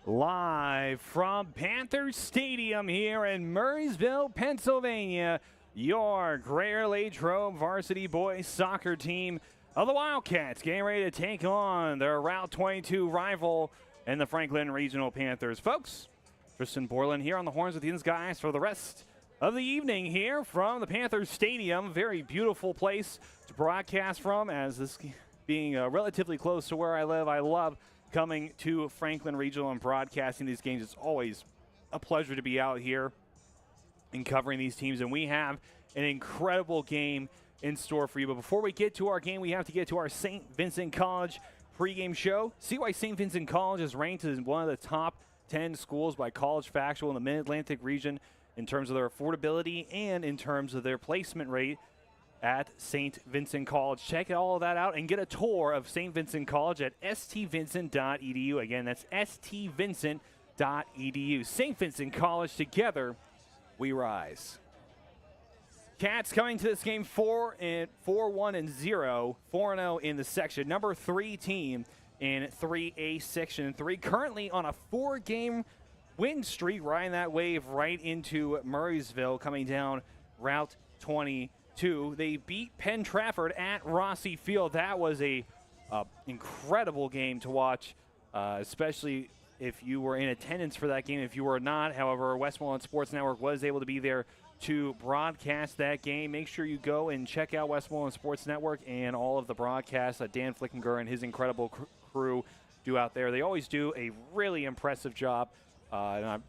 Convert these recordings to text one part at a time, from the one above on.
Live from Panthers Stadium here in Murraysville, Pennsylvania, your Greater Latrobe varsity boys soccer team of the Wildcats getting ready to take on their Route 22 rival in the Franklin Regional Panthers. Folks, Tristan Borland here on the horns with these guys for the rest of the evening here from the Panthers Stadium. Very beautiful place to broadcast from, as this being relatively close to where I live. I love coming to Franklin Regional and broadcasting these games. It's always a pleasure to be out here and covering these teams, and we have an incredible game in store for you. But before we get to our game, we have to get to our St. Vincent College pregame show. See why St. Vincent College is ranked as one of the top 10 schools by College Factual in the Mid-Atlantic region in terms of their affordability and in terms of their placement rate at St. Vincent College. Check all of that out and get a tour of St. Vincent College at stvincent.edu. Again, that's stvincent.edu. St. Vincent College, together we rise. Cats coming to this game 4-1-0, 4-0 in the section. Number 3 team in 3A Section 3. Currently on a 4-game win streak, riding that wave right into Murraysville, coming down Route 22. They beat Penn Trafford at Rossi Field. That was a incredible game to watch, especially if you were in attendance for that game. If you were not, however, Westmoreland Sports Network was able to be there to broadcast that game. Make sure you go and check out Westmoreland Sports Network and all of the broadcasts that Dan Flickinger and his incredible crew do out there. They always do a really impressive job, and I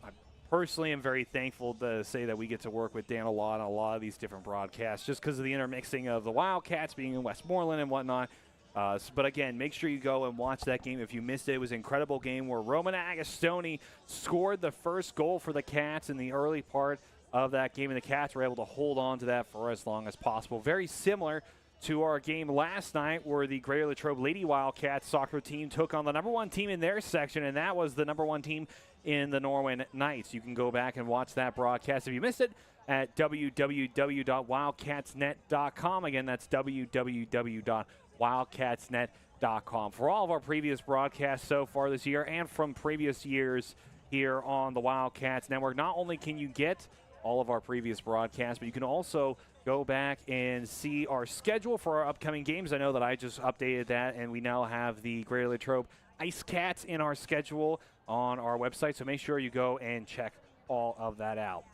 personally am very thankful to say that we get to work with Dan a lot on a lot of these different broadcasts, just because of the intermixing of the Wildcats being in Westmoreland and whatnot. But again, make sure you go and watch that game if you missed it. It was an incredible game where Roman Agostoni scored the first goal for the Cats in the early part of that game, and the Cats were able to hold on to that for as long as possible. Very similar to our game last night, where the Greater Latrobe Lady Wildcats soccer team took on the number 1 team in their section, and that was the number 1 team in the Norwin Knights. You can go back and watch that broadcast if you missed it at www.wildcatsnet.com. Again, that's www.wildcatsnet.com. For all of our previous broadcasts so far this year and from previous years here on the Wildcats Network, not only can you get all of our previous broadcasts, but you can also go back and see our schedule for our upcoming games. I know that I just updated that, and we now have the Greater Latrobe Ice Cats in our schedule on our website, so make sure you go and check all of that out.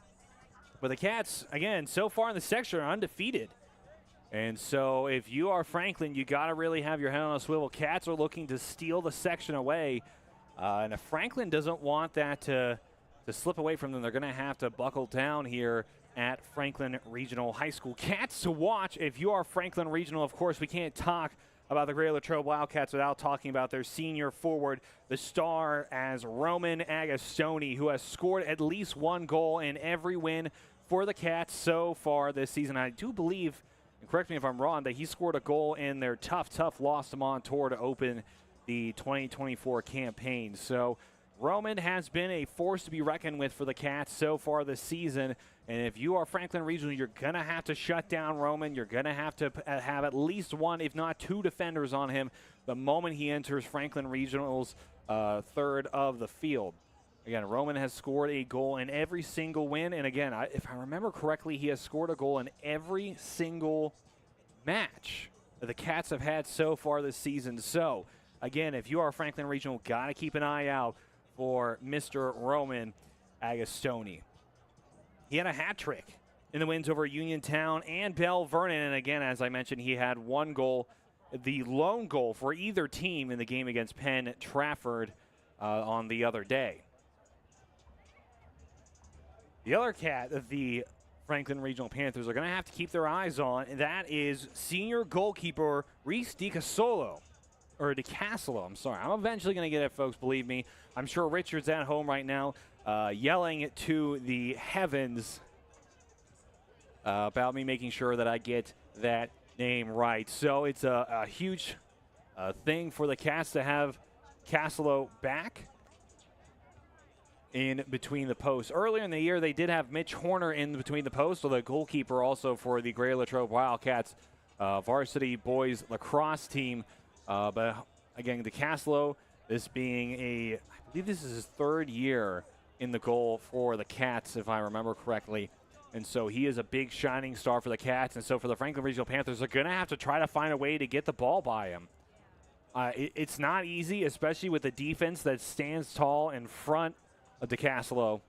But the Cats, again, so far in the section are undefeated. And so if you are Franklin, you got to really have your head on a swivel. Cats are looking to steal the section away, and if Franklin doesn't want that to slip away from them, they're going to have to buckle down here at Franklin Regional High School. Cats to watch if you are Franklin Regional. Of course, we can't talk about the Greater Latrobe Wildcats without talking about their senior forward, the star as Roman Agostoni, who has scored at least 1 goal in every win for the Cats so far this season. I do believe, and correct me if I'm wrong, that he scored a goal in their tough loss to Montour to open the 2024 campaign. So Roman has been a force to be reckoned with for the Cats so far this season. And if you are Franklin Regional, you're going to have to shut down Roman. You're going to have at least 1, if not 2 defenders on him the moment he enters Franklin Regional's third of the field. Again, Roman has scored a goal in every single win. And again, if I remember correctly, he has scored a goal in every single match that the Cats have had so far this season. So, again, if you are Franklin Regional, got to keep an eye out for Mr. Roman Agostoni. He had a hat trick in the wins over Uniontown and Bell Vernon. And again, as I mentioned, he had 1 goal, the lone goal for either team in the game against Penn Trafford on the other day. The other cat of the Franklin Regional Panthers are going to have to keep their eyes on, and that is senior goalkeeper Reese DiCasolo. Or DeCasolo, I'm sorry. I'm eventually going to get it, folks, believe me. I'm sure Richard's at home right now yelling to the heavens about me making sure that I get that name right. So it's a huge thing for the Cats to have Casolo back in between the posts. Earlier in the year, they did have Mitch Horner in between the posts, so the goalkeeper also for the Greater Latrobe Wildcats varsity boys lacrosse team. But again, DeCasolo This being I believe this is his 3rd year in the goal for the Cats, if I remember correctly. And so he is a big shining star for the Cats. And so for the Franklin Regional Panthers, they're going to have to try to find a way to get the ball by him. It's not easy, especially with the defense that stands tall in front of DeCasolo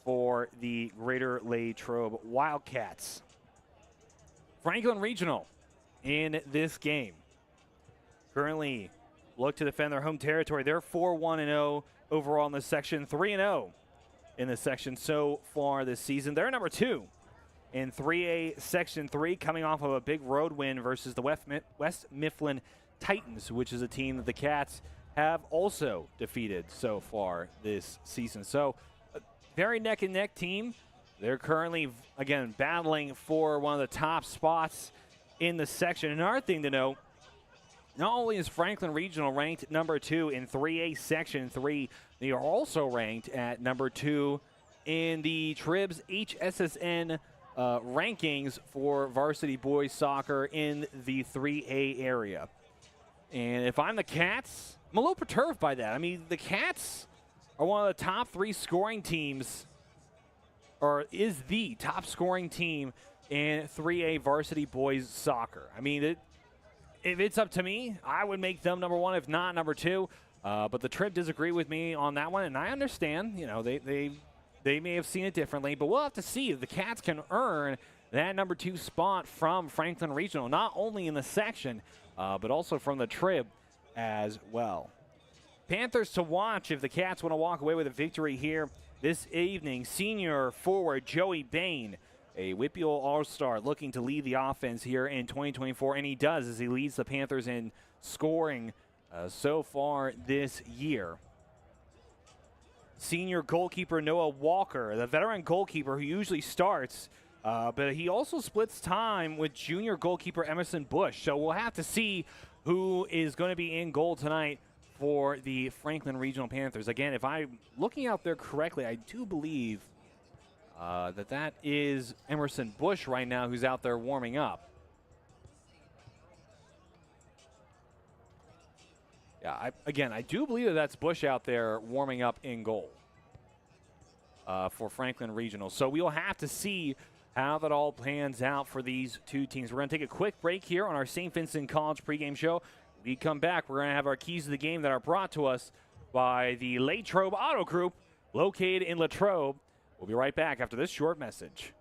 for the Greater Latrobe Wildcats. Franklin Regional in this game currently look to defend their home territory. They're 4-1-0 overall in this section, 3-0 in this section so far this season. They're number 2 in 3A Section 3, coming off of a big road win versus the West Mifflin Titans, which is a team that the Cats have also defeated so far this season. So a very neck and neck team. They're currently, again, battling for one of the top spots in the section. Another thing to note, not only is Franklin Regional ranked number 2 in 3A Section 3, they are also ranked at number 2 in the Tribs HSSN rankings for varsity boys soccer in the 3A area. And if I'm the Cats, I'm a little perturbed by that. I mean, the Cats are one of the top 3 scoring teams, or is the top scoring team in 3A varsity boys soccer. I mean, if it's up to me, I would make them number 1, if not number 2. But the Trib disagree with me on that one, and I understand. You know, they may have seen it differently, but we'll have to see if the Cats can earn that number 2 spot from Franklin Regional, not only in the section, but also from the Trib as well. Panthers to watch if the Cats want to walk away with a victory here this evening. Senior forward Joey Bain, a WPIAL All-Star, looking to lead the offense here in 2024, and he does as he leads the Panthers in scoring so far this year. Senior goalkeeper Noah Walker, the veteran goalkeeper who usually starts, but he also splits time with junior goalkeeper Emerson Bush. So we'll have to see who is going to be in goal tonight for the Franklin Regional Panthers. Again, if I'm looking out there correctly, I do believe that is Emerson Bush right now who's out there warming up. Yeah, I do believe that's Bush out there warming up in goal for Franklin Regional. So we'll have to see how that all pans out for these two teams. We're going to take a quick break here on our St. Vincent College pregame show. When we come back, we're going to have our keys to the game that are brought to us by the Latrobe Auto Group, located in Latrobe. We'll be right back after this short message.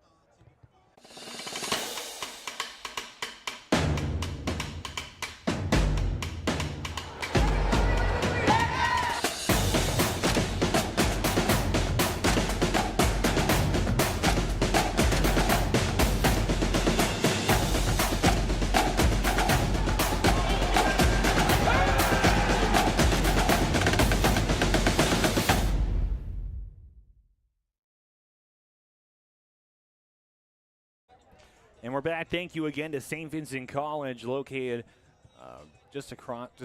And we're back. Thank you again to St. Vincent College, located just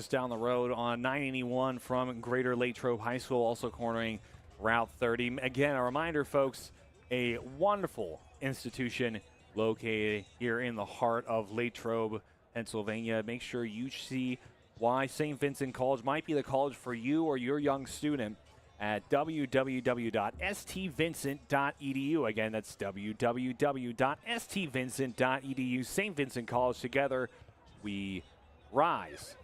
down the road on 981 from Greater Latrobe High School, also cornering Route 30. Again, a reminder, folks, a wonderful institution located here in the heart of Latrobe, Pennsylvania. Make sure you see why St. Vincent College might be the college for you or your young student at www.stvincent.edu. Again, that's www.stvincent.edu. St. Vincent College, together we rise.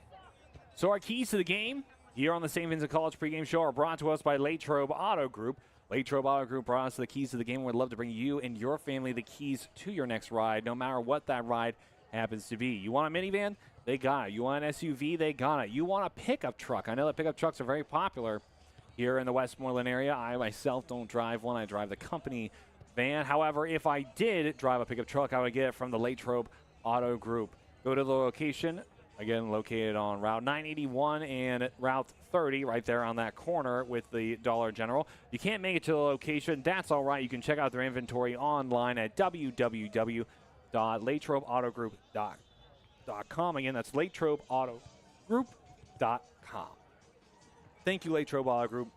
So our keys to the game here on the St. Vincent College pregame show are brought to us by Latrobe Auto Group. Latrobe Auto Group brought us the keys to the game. We'd love to bring you and your family the keys to your next ride, no matter what that ride happens to be. You want a minivan? They got it. You want an SUV? They got it. You want a pickup truck? I know that pickup trucks are very popular here in the Westmoreland area. I myself don't drive one. I drive the company van. However, if I did drive a pickup truck, I would get it from the Latrobe Auto Group. Go to the location, again, located on Route 981 and Route 30, right there on that corner with the Dollar General. You can't make it to the location. That's all right. You can check out their inventory online at www.latrobeautogroup.com. Again, that's latrobeautogroup.com. Thank you, Latrobe Auto Group,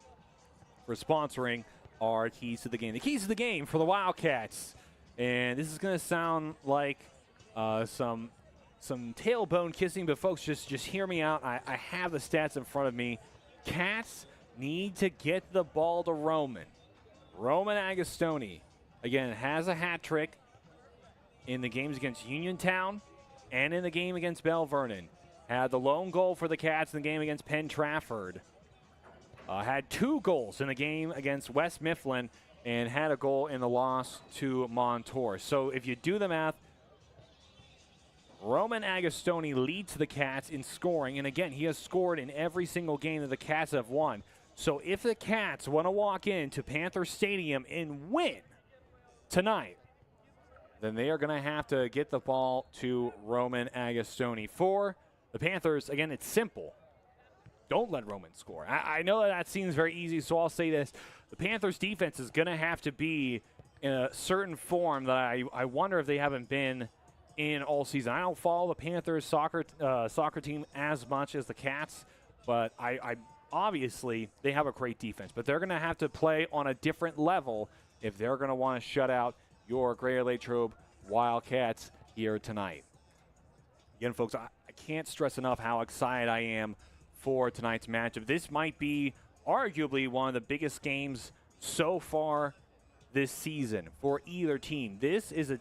for sponsoring our keys to the game. The keys to the game for the Wildcats. And this is going to sound like some tailbone kissing, but folks, just hear me out. I have the stats in front of me Cats need to get the ball to Roman. Roman Agostoni, again, has a hat trick in the games against Uniontown and in the game against Bell Vernon. Had the lone goal for the Cats in the game against Penn Trafford. Had 2 goals in the game against West Mifflin and had a goal in the loss to Montour. So if you do the math, Roman Agostoni leads the Cats in scoring. And again, he has scored in every single game that the Cats have won. So if the Cats want to walk into Panther Stadium and win tonight, then they are going to have to get the ball to Roman Agostoni. For the Panthers, again, it's simple. Don't let Roman score. I know that seems very easy, so I'll say this. The Panthers' defense is going to have to be in a certain form that I wonder if they haven't been in all season. I don't follow the Panthers soccer team as much as the Cats, but I obviously they have a great defense. But they're going to have to play on a different level if they're going to want to shut out your Greater Latrobe Wildcats here tonight. Again, folks, I can't stress enough how excited I am for tonight's matchup. This might be arguably one of the biggest games so far this season for either team. This is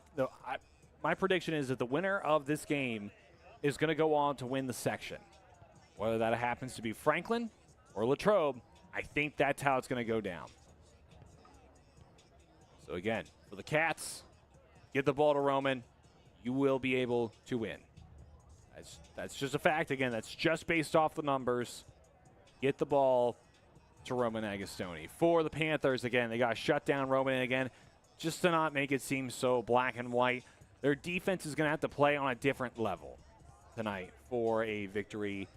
my prediction is that the winner of this game is going to go on to win the section. Whether that happens to be Franklin or Latrobe, I think that's how it's going to go down. So again, for the Cats, get the ball to Roman. You will be able to win. That's just a fact. Again, that's just based off the numbers. Get the ball to Roman Agostoni. For the Panthers, again, they got to shut down Roman again, just to not make it seem so black and white. Their defense is going to have to play on a different level tonight for a victory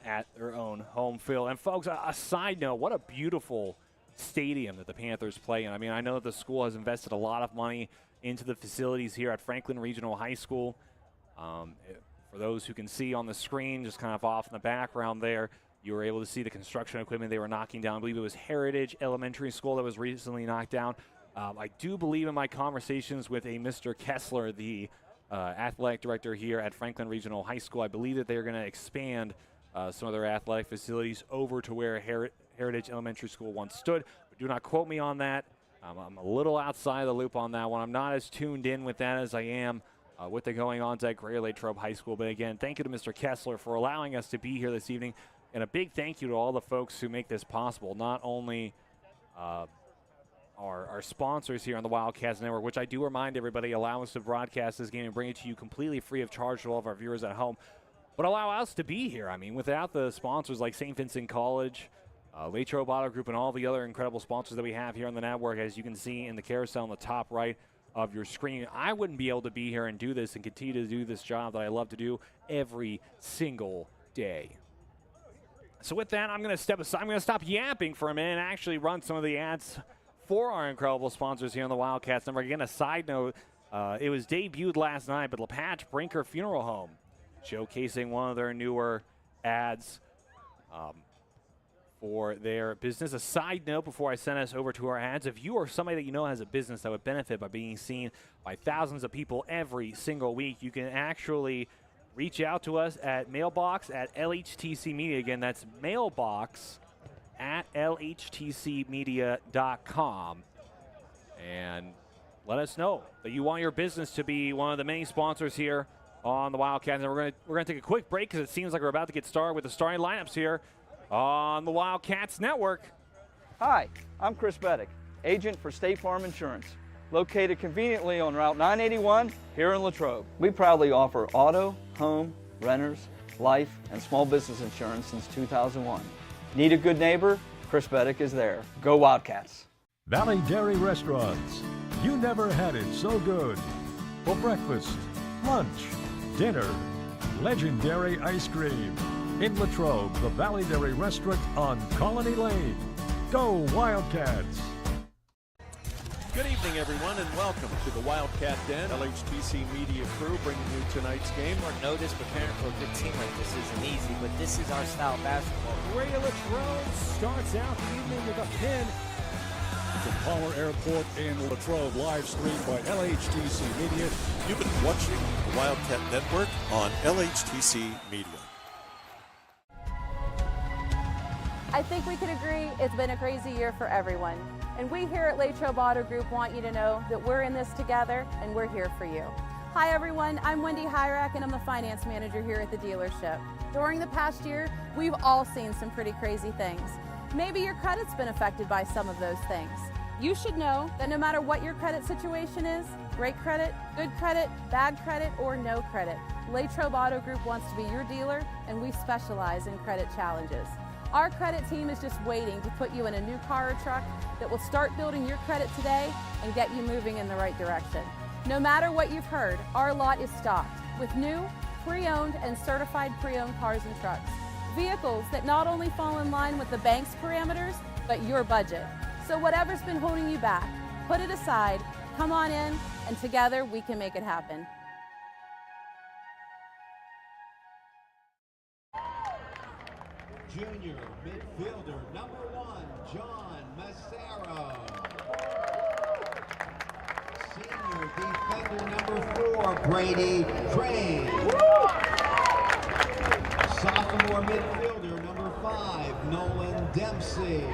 at their own home field. And, folks, a side note, what a beautiful stadium that the Panthers play in. I mean, I know that the school has invested a lot of money into the facilities here at Franklin Regional High School. For those who can see on the screen, just kind of off in the background there, you were able to see the construction equipment they were knocking down. I believe it was Heritage Elementary School that was recently knocked down. I do believe in my conversations with a Mr. Kessler, the athletic director here at Franklin Regional High School, I believe that they're going to expand some of their athletic facilities over to where Heritage Elementary School once stood. But do not quote me on that. I'm a little outside of the loop on that one. I'm not as tuned in with that as I am with the going on at Greater Latrobe High School. But again, thank you to Mr. Kessler for allowing us to be here this evening. And a big thank you to all the folks who make this possible. Not only our sponsors here on the Wildcats Network, which I do remind everybody allow us to broadcast this game and bring it to you completely free of charge to all of our viewers at home, but allow us to be here. I mean, without the sponsors like St. Vincent College, Latrobe Auto Group, and all the other incredible sponsors that we have here on the network, as you can see in the carousel on the top right of your screen, I wouldn't be able to be here and do this and continue to do this job that I love to do every single day. So with that, I'm going to step aside. I'm going to stop yapping for a minute and actually run some of the ads for our incredible sponsors here on the Wildcats Network. Again, a side note, it was debuted last night, but LaPatch Brinker Funeral Home showcasing one of their newer ads for their business. A side note before I send us over to our ads, if you or somebody that you know has a business that would benefit by being seen by thousands of people every single week, you can actually reach out to us at mailbox at LHTC Media. Again, that's mailbox at lhtcmedia.com. And let us know that you want your business to be one of the many sponsors here on the Wildcats. And we're going to take a quick break because it seems like we're about to get started with the starting lineups here on the Wildcats Network. Hi, I'm Chris Beddick, agent for State Farm Insurance, located conveniently on Route 981 here in Latrobe. We proudly offer auto, home, renters, life, and small business insurance since 2001. Need a good neighbor? Chris Beddick is there. Go Wildcats. Valley Dairy Restaurants. You never had it so good. For breakfast, lunch, dinner, legendary ice cream. In Latrobe, the Valley Dairy Restaurant on Colony Lane. Go Wildcats! Good evening, everyone, and welcome to the Wildcat Den. LHTC Media crew bringing you tonight's game. Short notice, preparing for a good team like this isn't easy, but this is our style of basketball. Ray Latrobe starts out the evening with a pin. From Palmer Airport in Latrobe, live streamed by LHTC Media. You've been watching the Wildcat Network on LHTC Media. I think we can agree it's been a crazy year for everyone. And we here at Latrobe Auto Group want you to know that we're in this together and we're here for you. Hi everyone, I'm Wendy Hyrack and I'm the finance manager here at the dealership. During the past year, we've all seen some pretty crazy things. Maybe your credit's been affected by some of those things. You should know that no matter what your credit situation is, great credit, good credit, bad credit, or no credit, Latrobe Auto Group wants to be your dealer and we specialize in credit challenges. Our credit team is just waiting to put you in a new car or truck that will start building your credit today and get you moving in the right direction. No matter what you've heard, our lot is stocked with new, pre-owned, and certified pre-owned cars and trucks. Vehicles that not only fall in line with the bank's parameters, but your budget. So whatever's been holding you back, put it aside, come on in, and together we can make it happen. Junior midfielder number 1, John Massaro. Senior defender number 4, Brady Crane. Sophomore midfielder number 5, Nolan Dempsey.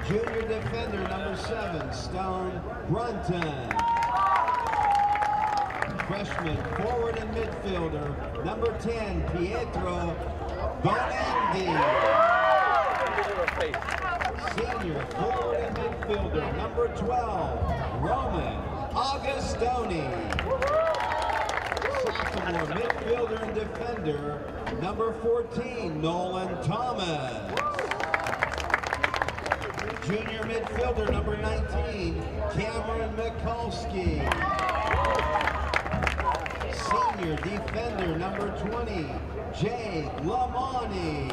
Junior defender number 7, Stone Brunton. Freshman forward and midfielder number 10, Pietro Bonandi. Senior forward and midfielder number 12, Roman Augustoni. Sophomore midfielder and defender number 14, Nolan Thomas. Junior midfielder number 19, Cameron Mikulski. Senior defender number 20, Jay Lamani.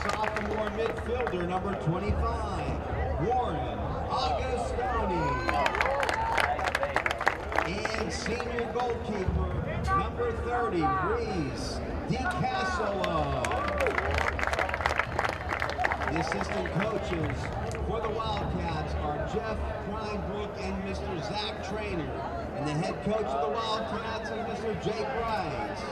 Sophomore midfielder number 25, Warren Augustoni. And senior goalkeeper number 30, Reese DiCasolo. The assistant coaches for the Wildcats are Jeff Kleinbrook and Mr. Zach Trainer. And the head coach of the Wildcats is Mr. Jake Rice.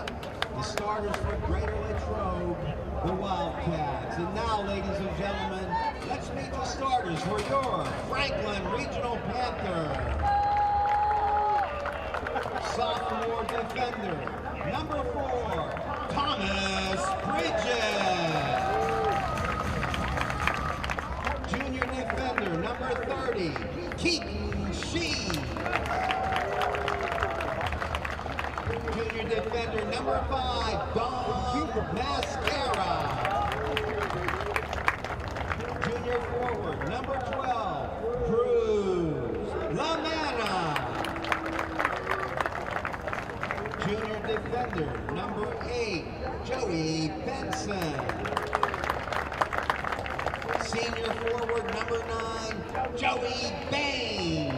The starters for Greater Latrobe, the Wildcats. And now, ladies and gentlemen, let's meet the starters for your Franklin Regional Panther. Sophomore defender, number 4, Thomas Bridges. Junior defender, number 30, Keaton Sheen. Junior defender, number 5, Don Mascara. Junior forward, number 12, Cruz LaManna. Junior defender, number 8, Joey Benson. Senior forward, number 9, Joey Bain.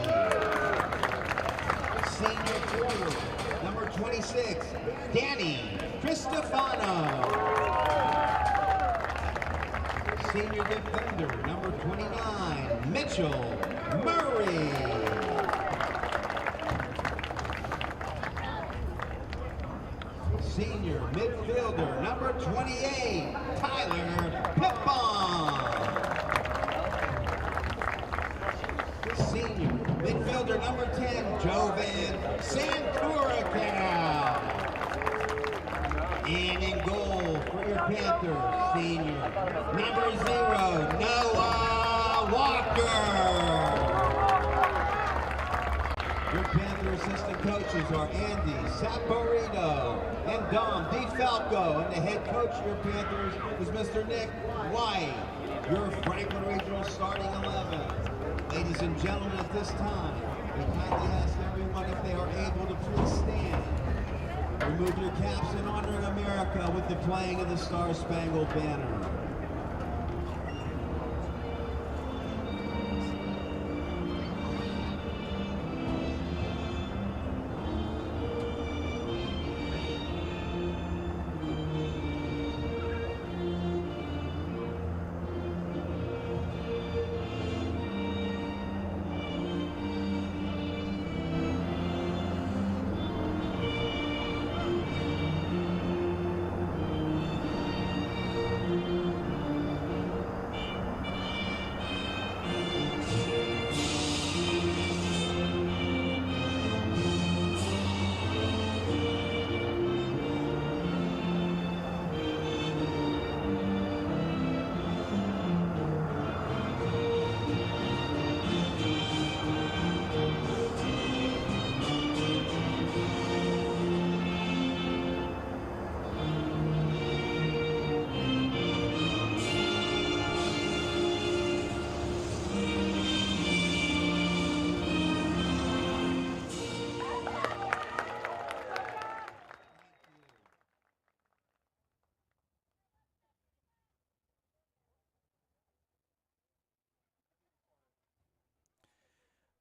Senior forward, number 26, Danny Cristofano. Senior defender, number 29, Mitchell Murray. Senior midfielder, number 28, Tyler Pippon. Senior midfielder, number 10, Jovan Santuracal. And in goal for your Panthers, senior, number 0, Noah Walker. Your Panther assistant coaches are Andy Saporito and Dom DeFalco, and the head coach of your Panthers is Mr. Nick White. Your Franklin Regional starting 11. Ladies and gentlemen, at this time, we kindly ask everyone if they are able to please stand. Remove your caps in honoring America with the playing of the Star-Spangled Banner.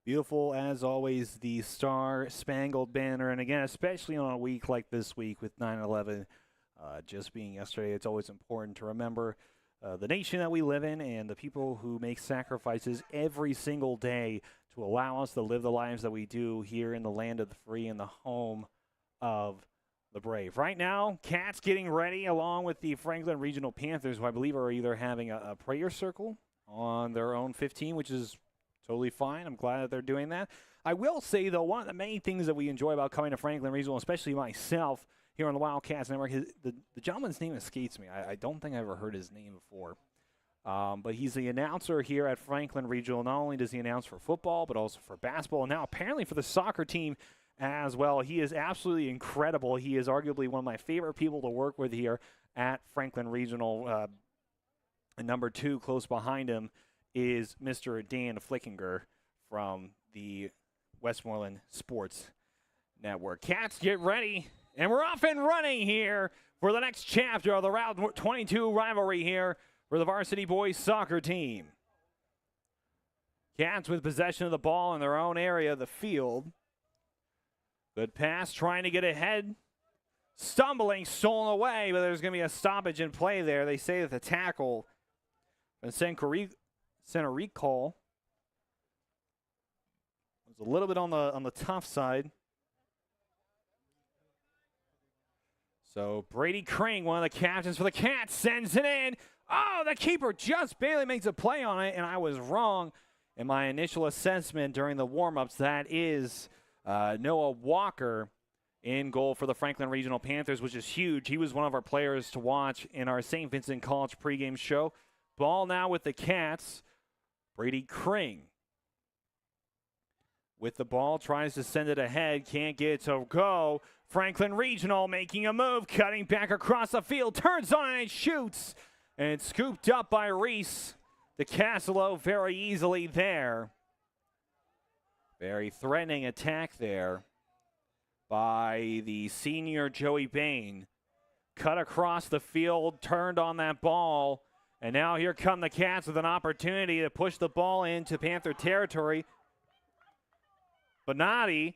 Beautiful, as always, the Star-Spangled Banner. And again, especially on a week like this week with 9/11 just being yesterday, it's always important to remember the nation that we live in and the people who make sacrifices every single day to allow us to live the lives that we do here in the land of the free and the home of the brave. Right now, Cats getting ready along with the Franklin Regional Panthers, who I believe are either having a prayer circle on their own 15, which is totally fine. I'm glad that they're doing that. I will say, though, one of the main things that we enjoy about coming to Franklin Regional, especially myself here on the Wildcats Network, the gentleman's name escapes me. I don't think I ever heard his name before. But he's the announcer here at Franklin Regional. Not only does he announce for football, but also for basketball, and now apparently for the soccer team as well. He is absolutely incredible. He is arguably one of my favorite people to work with here at Franklin Regional. And number 2, close behind him, is Mr. Dan Flickinger from the Westmoreland Sports Network. Cats, get ready, and we're off and running here for the next chapter of the Route 22 rivalry here for the Varsity boys soccer team. Cats with possession of the ball in their own area of the field. Good pass, trying to get ahead. Stumbling, stolen away, but there's going to be a stoppage in play there. They say that the tackle and center recall was a little bit on the tough side. So Brady Crane, one of the captains for the Cats, sends it in. Oh, the keeper just barely makes a play on it, and I was wrong in my initial assessment during the warm-ups. That is Noah Walker in goal for the Franklin Regional Panthers, which is huge. He was one of our players to watch in our St. Vincent College pregame show. Ball now with the Cats. Brady Crane with the ball, tries to send it ahead, can't get it to go. Franklin Regional making a move, cutting back across the field, turns on and shoots. And it's scooped up by Reese DeCasolo very easily there. Very threatening attack there by the senior Joey Bain. Cut across the field, turned on that ball. And now here come the Cats with an opportunity to push the ball into Panther territory. Bonatti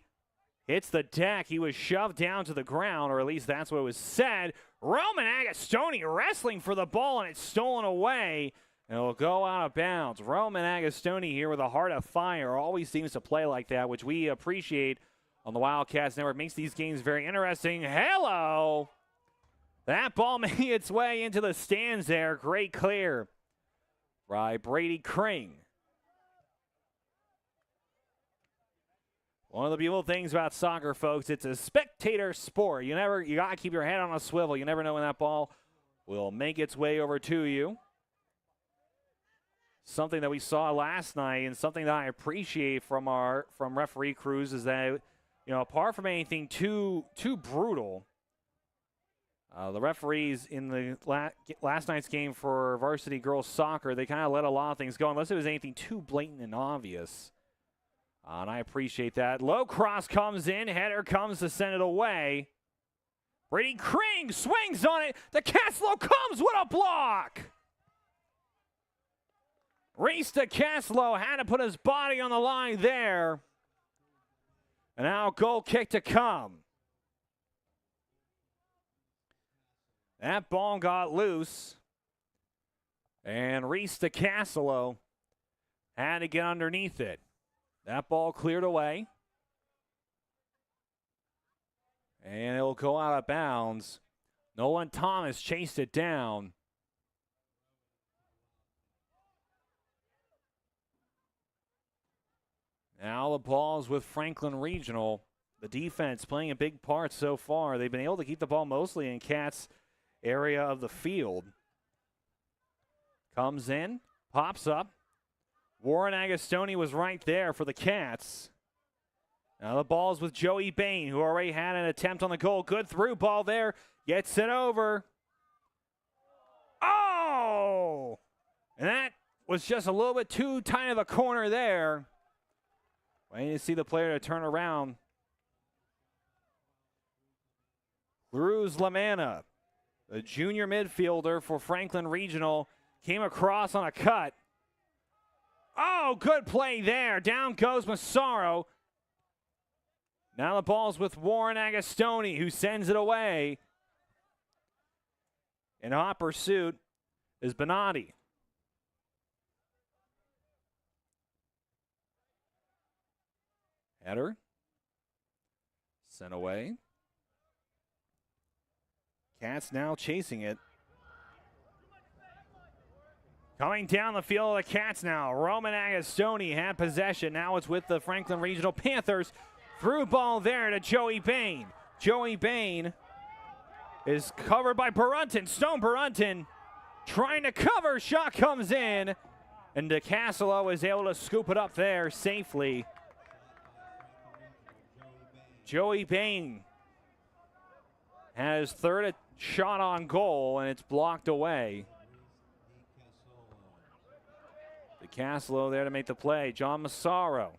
hits the deck. He was shoved down to the ground, or at least that's what was said. Roman Agostoni wrestling for the ball, and it's stolen away. And it'll go out of bounds. Roman Agostoni here with a heart of fire. Always seems to play like that, which we appreciate on the Wildcats Network. Makes these games very interesting. Hello! That ball made its way into the stands there. Great clear by Brady Crane. One of the beautiful things about soccer, folks, it's a spectator sport. You got to keep your head on a swivel. You never know when that ball will make its way over to you. Something that we saw last night and something that I appreciate from referee crews is that, apart from anything too brutal, the referees in the last night's game for varsity girls soccer, they kind of let a lot of things go unless it was anything too blatant and obvious. And I appreciate that. Low cross comes in. Header comes to send it away. Brady Crane swings on it. The Caslow comes. What a block! Reese DeCaslow had to put his body on the line there. And now goal kick to come. That ball got loose. And Reese DeCaslow had to get underneath it. That ball cleared away. And it'll go out of bounds. Nolan Thomas chased it down. Now the ball's with Franklin Regional. The defense playing a big part so far. They've been able to keep the ball mostly in Cats' area of the field. Comes in, pops up. Warren Agostoni was right there for the Cats. Now the ball's with Joey Bain, who already had an attempt on the goal. Good through ball there. Gets it over. Oh! And that was just a little bit too tight of a corner there. Waiting to see the player to turn around. Cruz Lamanna, the junior midfielder for Franklin Regional, came across on a cut. Oh, Oh, good play there. Down goes Massaro. Now the ball's with Warren Agostoni, who sends it away. In hot pursuit is Bonatti. Header. Sent away. Cats now chasing it. Coming down the field of the Cats now. Roman Agostoni had possession. Now it's with the Franklin Regional Panthers. Through ball there to Joey Bain. Joey Bain is covered by Barunton. Stone Barunton trying to cover. Shot comes in. And DeCasolo is able to scoop it up there safely. Joey Bain has third shot on goal, and it's blocked away. DeCasolo there to make the play. John Massaro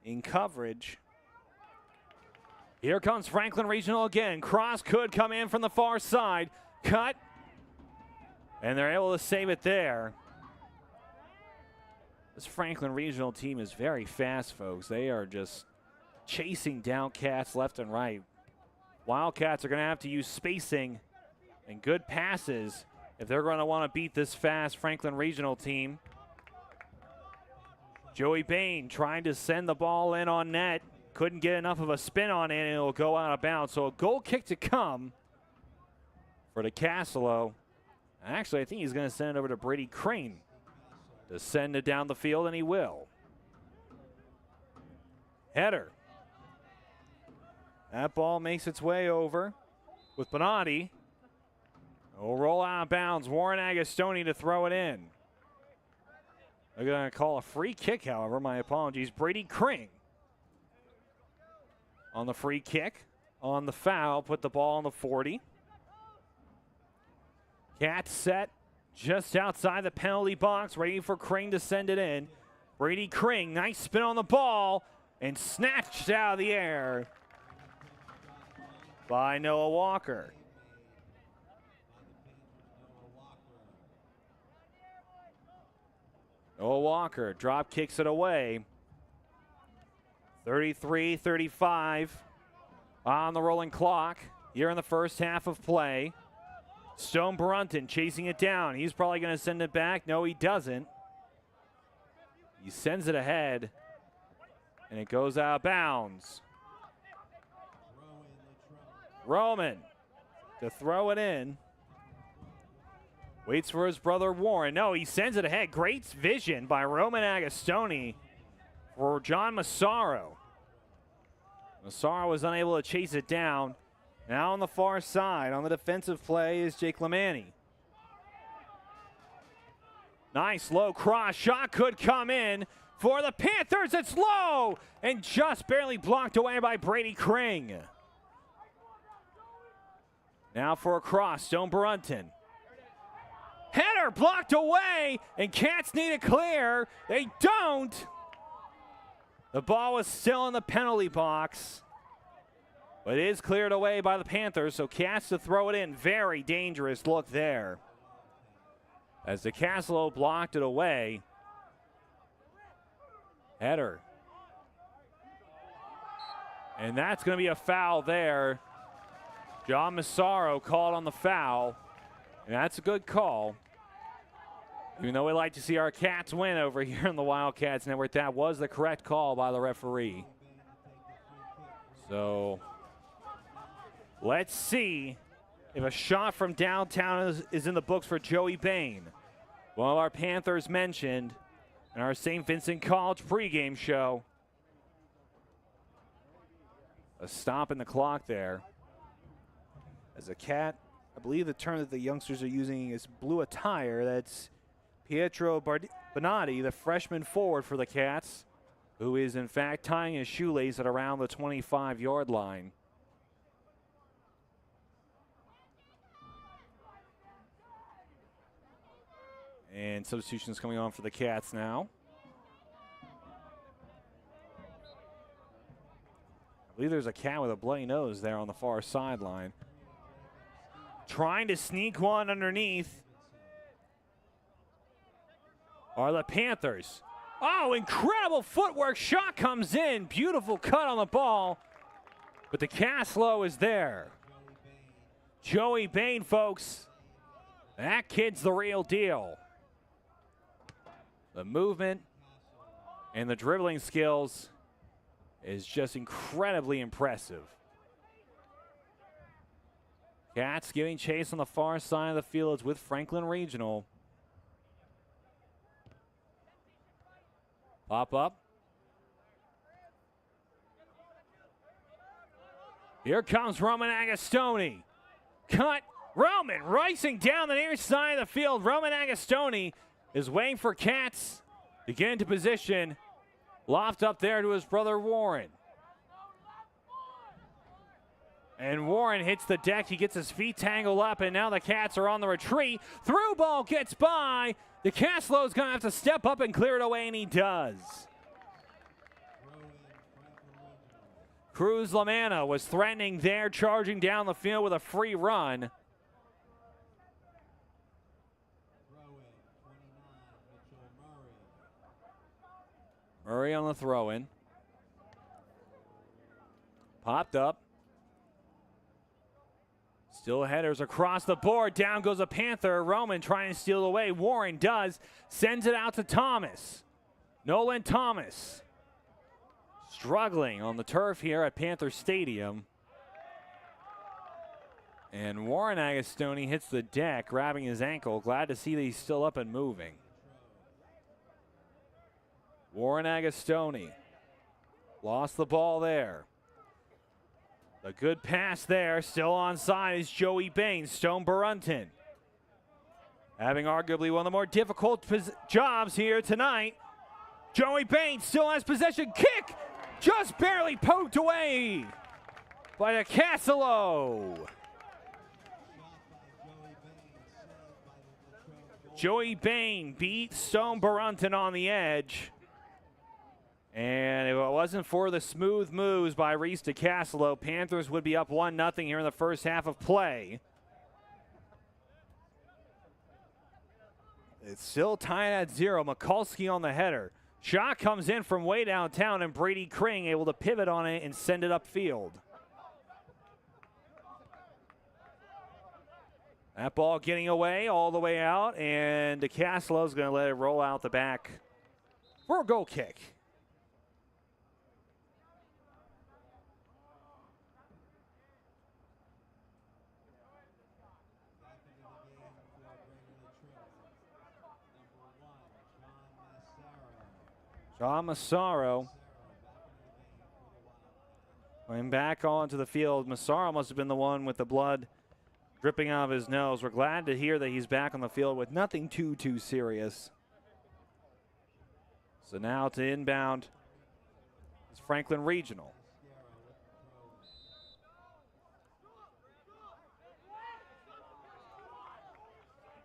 in coverage. Here comes Franklin Regional again. Cross could come in from the far side. Cut. And they're able to save it there. This Franklin Regional team is very fast, folks. They are just chasing down Cats left and right. Wildcats are going to have to use spacing and good passes if they're going to want to beat this fast Franklin Regional team. Joey Bain trying to send the ball in on net. Couldn't get enough of a spin on it, and it'll go out of bounds. So a goal kick to come for DeCasolo. Actually, I think he's going to send it over to Brady Crane to send it down the field, and he will. Header. That ball makes its way over with Bonatti. Will roll out of bounds. Warren Agostoni to throw it in. They're going to call a free kick, however. My apologies. Brady Crane on the free kick. On the foul, put the ball on the 40. Cats set just outside the penalty box, ready for Crane to send it in. Brady Crane, nice spin on the ball, and snatched out of the air by Noah Walker. Noah Walker drop kicks it away. 33-35 on the rolling clock here in the first half of play. Stone Brunton chasing it down. He's probably going to send it back. No, he doesn't. He sends it ahead, and it goes out of bounds. Roman to throw it in. Waits for his brother Warren. No, he sends it ahead. Great vision by Roman Agostoni for John Massaro. Massaro was unable to chase it down. Now on the far side, on the defensive play, is Jake Lamani. Nice low cross. Shot could come in for the Panthers. It's low and just barely blocked away by Brady Crane. Now for a cross, Stone Brunton. Header blocked away, and Cats need a clear. They don't. The ball was still in the penalty box, but it is cleared away by the Panthers, so Cats to throw it in. Very dangerous look there, as DeCasolo blocked it away. Header. And that's going to be a foul there. John Massaro called on the foul, and that's a good call. Even though we like to see our Cats win over here in the Wildcats Network, that was the correct call by the referee. So let's see if a shot from downtown is in the books for Joey Bain. One of our Panthers mentioned in our St. Vincent College pregame show. A stop in the clock there. As a Cat, I believe the term that the youngsters are using is blue attire. That's Pietro Bonatti, the freshman forward for the Cats, who is in fact tying his shoelace at around the 25-yard line. And substitutions coming on for the Cats now. I believe there's a Cat with a bloody nose there on the far sideline. Trying to sneak one underneath are the Panthers. Oh, incredible footwork. Shot comes in. Beautiful cut on the ball. But the cast low is there. Joey Bain, folks. That kid's the real deal. The movement and the dribbling skills is just incredibly impressive. Cats giving chase on the far side of the field. It's with Franklin Regional. Pop up. Here comes Roman Agostoni. Cut. Roman racing down the near side of the field. Roman Agostoni is waiting for Cats to get into position. Loft up there to his brother Warren. And Warren hits the deck. He gets his feet tangled up, and now the Cats are on the retreat. Through ball gets by. The Caslow's going to have to step up and clear it away, and he does. Cruz Lamanna was threatening there, charging down the field with a free run. Murray on the throw-in. Popped up. Still headers across the board. Down goes a Panther. Roman trying to steal it away. Warren does. Sends it out to Thomas. Nolan Thomas. Struggling on the turf here at Panther Stadium. And Warren Agostoni hits the deck, grabbing his ankle. Glad to see that he's still up and moving. Warren Agostoni lost the ball there. A good pass there. Still onside is Joey Bain. Stone Burunton having arguably one of the more difficult jobs here tonight. Joey Bain still has possession. Kick just barely poked away by a Casolo. Joey Bain beat Stone Burunton on the edge. And if it wasn't for the smooth moves by Reese DeCasolo, Panthers would be up 1-0 here in the first half of play. It's still tied at 0. Mikulski on the header. Shot comes in from way downtown, and Brady Kring able to pivot on it and send it upfield. That ball getting away all the way out, and DeCasolo's going to let it roll out the back for a goal kick. John Massaro going back onto the field. Massaro must have been the one with the blood dripping out of his nose. We're glad to hear that he's back on the field with nothing too serious. So now to inbound is Franklin Regional.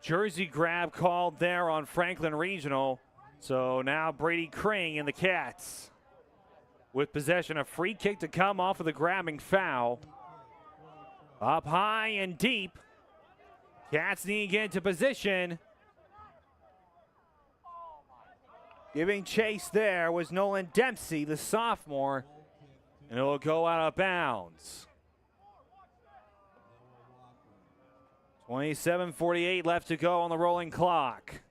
Jersey grab called there on Franklin Regional. So now Brady Kring and the Cats with possession. A free kick to come off of the grabbing foul. Up high and deep. Cats need to get into position. Giving chase there was Nolan Dempsey, the sophomore. And it will go out of bounds. 27:48 left to go on the rolling clock.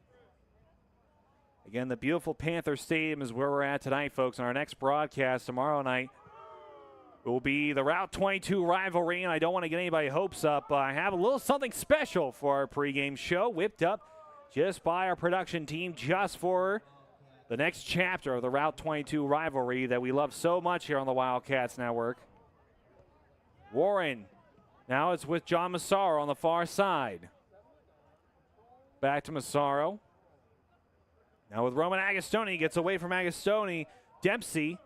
Again, the beautiful Panther Stadium is where we're at tonight, folks. On our next broadcast tomorrow night, it will be the Route 22 rivalry, and I don't want to get anybody's hopes up. I have a little something special for our pregame show, whipped up just by our production team, just for the next chapter of the Route 22 rivalry that we love so much here on the Wildcats Network. Warren, now it's with John Massaro on the far side. Back to Massaro. Now with Roman Agostoni, gets away from Agostoni. Dempsey.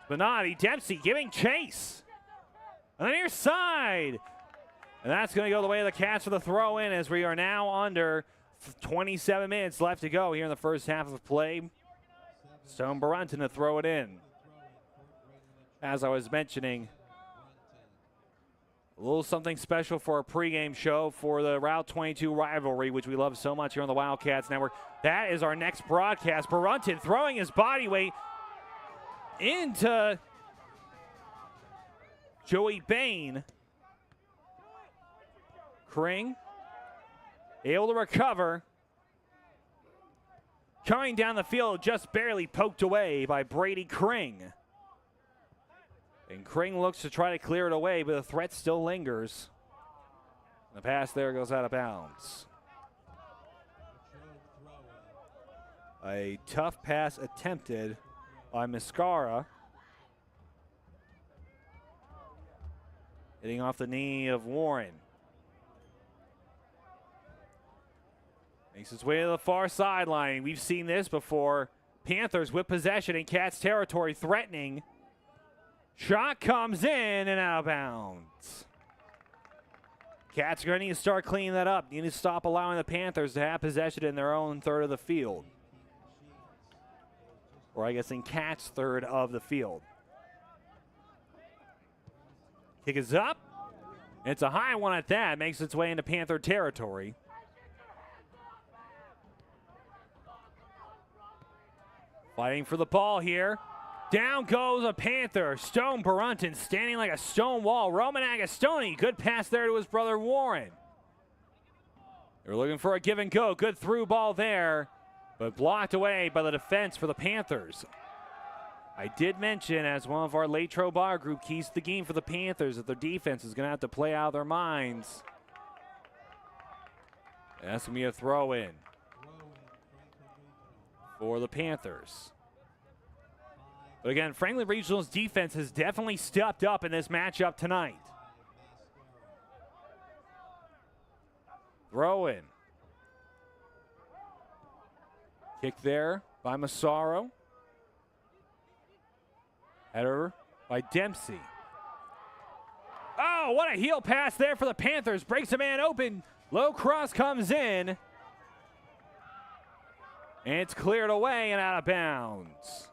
Benatti. Dempsey giving chase. On the near side. And that's going to go the way of the Cats for the throw in, as we are now under 27 minutes left to go here in the first half of play. Stone Burunton to throw it in. As I was mentioning, A little something special for our pregame show for the Route 22 rivalry, which we love so much here on the Wildcats Network. That is our next broadcast. Brunton throwing his body weight into Joey Bain. Kring able to recover. Coming down the field, just barely poked away by Brady Kring. And Kring looks to try to clear it away, but the threat still lingers. The pass there goes out of bounds. A tough pass attempted by Mascara. Hitting off the knee of Warren. Makes his way to the far sideline. We've seen this before. Panthers with possession in Cats territory, threatening. Shot comes in and out of bounds. Cats are going to need to start cleaning that up. You need to stop allowing the Panthers to have possession in their own third of the field. Or I guess in Cats' third of the field. Kick is up. It's a high one at that. Makes its way into Panther territory. Fighting for the ball here. Down goes a Panther. Stone Brunton standing like a stone wall. Roman Agostoni, good pass there to his brother Warren. They're looking for a give and go. Good through ball there, but blocked away by the defense for the Panthers. I did mention as one of our Latrobe Bar Group keys to the game for the Panthers that their defense is going to have to play out of their minds. That's going to be a throw in for the Panthers. But again, Franklin Regional's defense has definitely stepped up in this matchup tonight. Throw in. Kick there by Massaro. Header by Dempsey. Oh, what a heel pass there for the Panthers. Breaks a man open. Low cross comes in. And it's cleared away and out of bounds.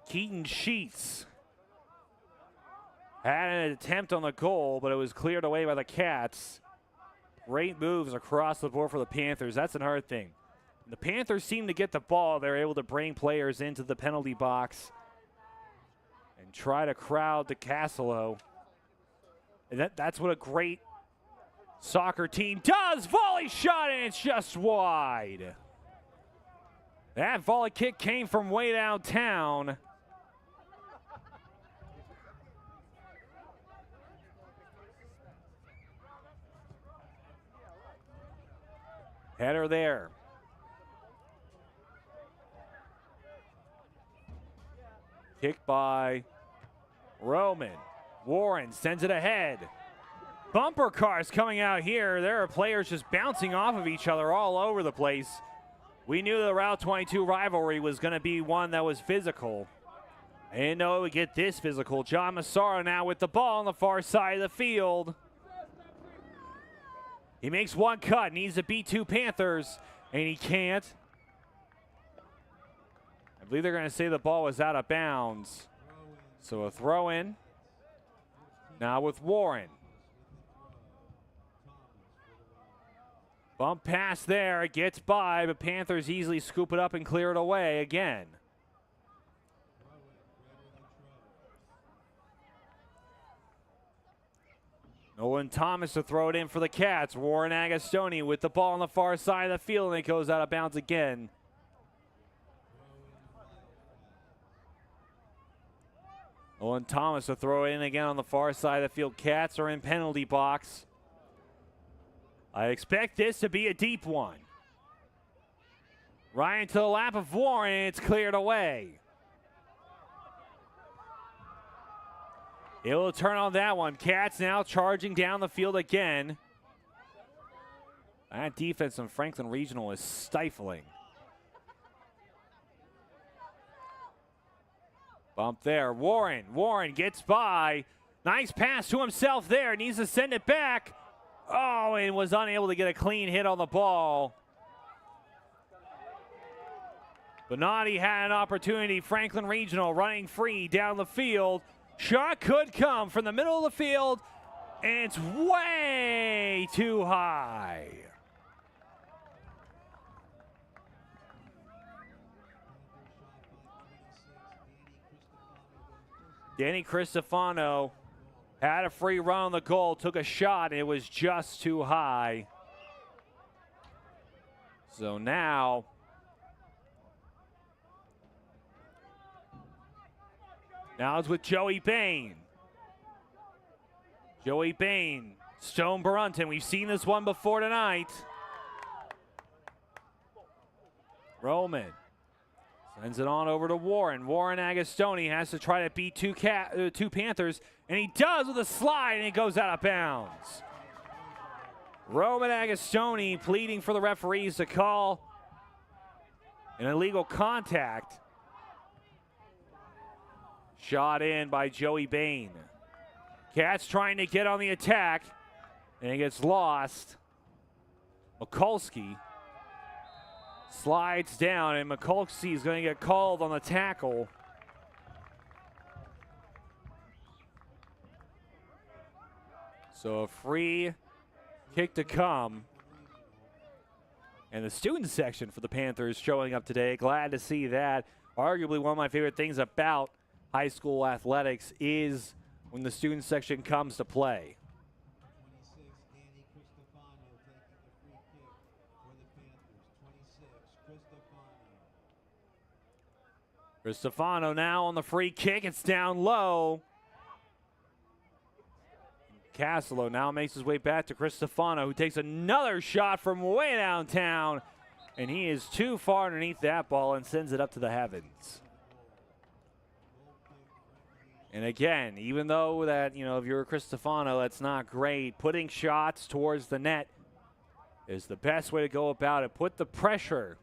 Keaton Sheets had an attempt on the goal, but it was cleared away by the Cats. Great moves across the board for the Panthers. That's an hard thing. The Panthers seem to get the ball. They're able to bring players into the penalty box and try to crowd the Castelo. And that's what a great soccer team does. Volley shot, and it's just wide. That volley kick came from way downtown. Header there. Kick by Roman. Warren sends it ahead. Bumper cars coming out here. There are players just bouncing off of each other all over the place. We knew the Route 22 rivalry was going to be one that was physical. I didn't know it would get this physical. John Massaro now with the ball on the far side of the field. He makes one cut, needs to beat two Panthers, and he can't. I believe they're going to say the ball was out of bounds. So a throw in. Now with Warren. Bump pass there, it gets by, but Panthers easily scoop it up and clear it away again. Nolan Thomas to throw it in for the Cats. Warren Agostoni with the ball on the far side of the field, and it goes out of bounds again. Nolan Thomas to throw it in again on the far side of the field. Cats are in penalty box. I expect this to be a deep one. Ryan to the lap of Warren, and it's cleared away. Able to turn on that one. Cats now charging down the field again. That defense on Franklin Regional is stifling. Bump there. Warren gets by. Nice pass to himself there. Needs to send it back. Oh, and was unable to get a clean hit on the ball. Bonatti had an opportunity. Franklin Regional running free down the field. Shot could come from the middle of the field, and it's way too high. Danny Cristofano had a free run on the goal, took a shot, and it was just too high. So now it's with Joey Bain. Joey Bain, Stone Brunton. We've seen this one before tonight. Roman sends it on over to Warren. Warren Agostoni has to try to beat two Panthers, and he does with a slide, and it goes out of bounds. Roman Agostoni pleading for the referees to call an illegal contact. Shot in by Joey Bain. Cats trying to get on the attack, and it gets lost. Mikulski slides down, and Mikulski is going to get called on the tackle. So a free kick to come. And the student section for the Panthers showing up today. Glad to see that. Arguably one of my favorite things about high school athletics is when the student section comes to play. 26, Danny Cristofano taking the free kick for the Panthers. 26, Cristofano. Cristofano now on the free kick. It's down low. Castelo now makes his way back to Cristofano, who takes another shot from way downtown, and he is too far underneath that ball and sends it up to the heavens. And again, even though that, if you're a Cristofano, that's not great, putting shots towards the net is the best way to go about it. Put the pressure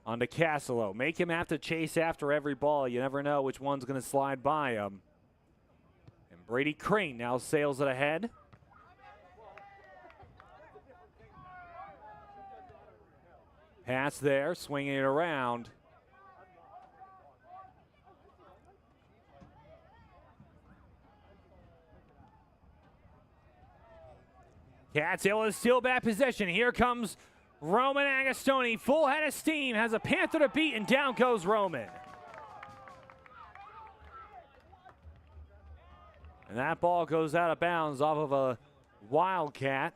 onto Castelo. Make him have to chase after every ball. You never know which one's going to slide by him. And Brady Crane now sails it ahead. Pass there, swinging it around. Cats able to steal back possession. Here comes Roman Agostoni. Full head of steam. Has a Panther to beat, and down goes Roman. And that ball goes out of bounds off of a Wildcat.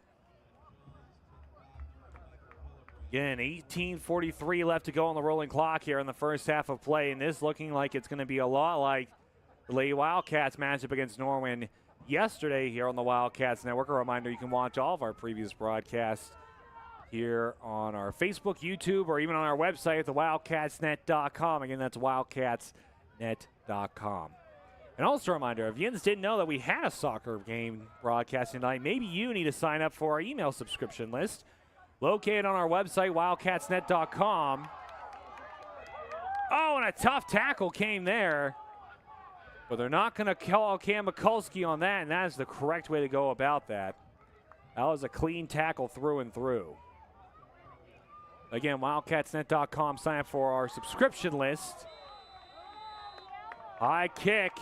Again, 18:43 left to go on the rolling clock here in the first half of play. And this looking like it's going to be a lot like the Lady Wildcats matchup against Norwin yesterday here on the Wildcats Network. A reminder, you can watch all of our previous broadcasts here on our Facebook, YouTube, or even on our website at thewildcatsnet.com. Again, that's wildcatsnet.com. And also a reminder, if you didn't know that we had a soccer game broadcasting tonight, maybe you need to sign up for our email subscription list located on our website, wildcatsnet.com. Oh, and a tough tackle came there. But they're not going to call Cam Mikulski on that, and that is the correct way to go about that. That was a clean tackle through and through. Again, wildcatsnet.com, sign up for our subscription list. High kick.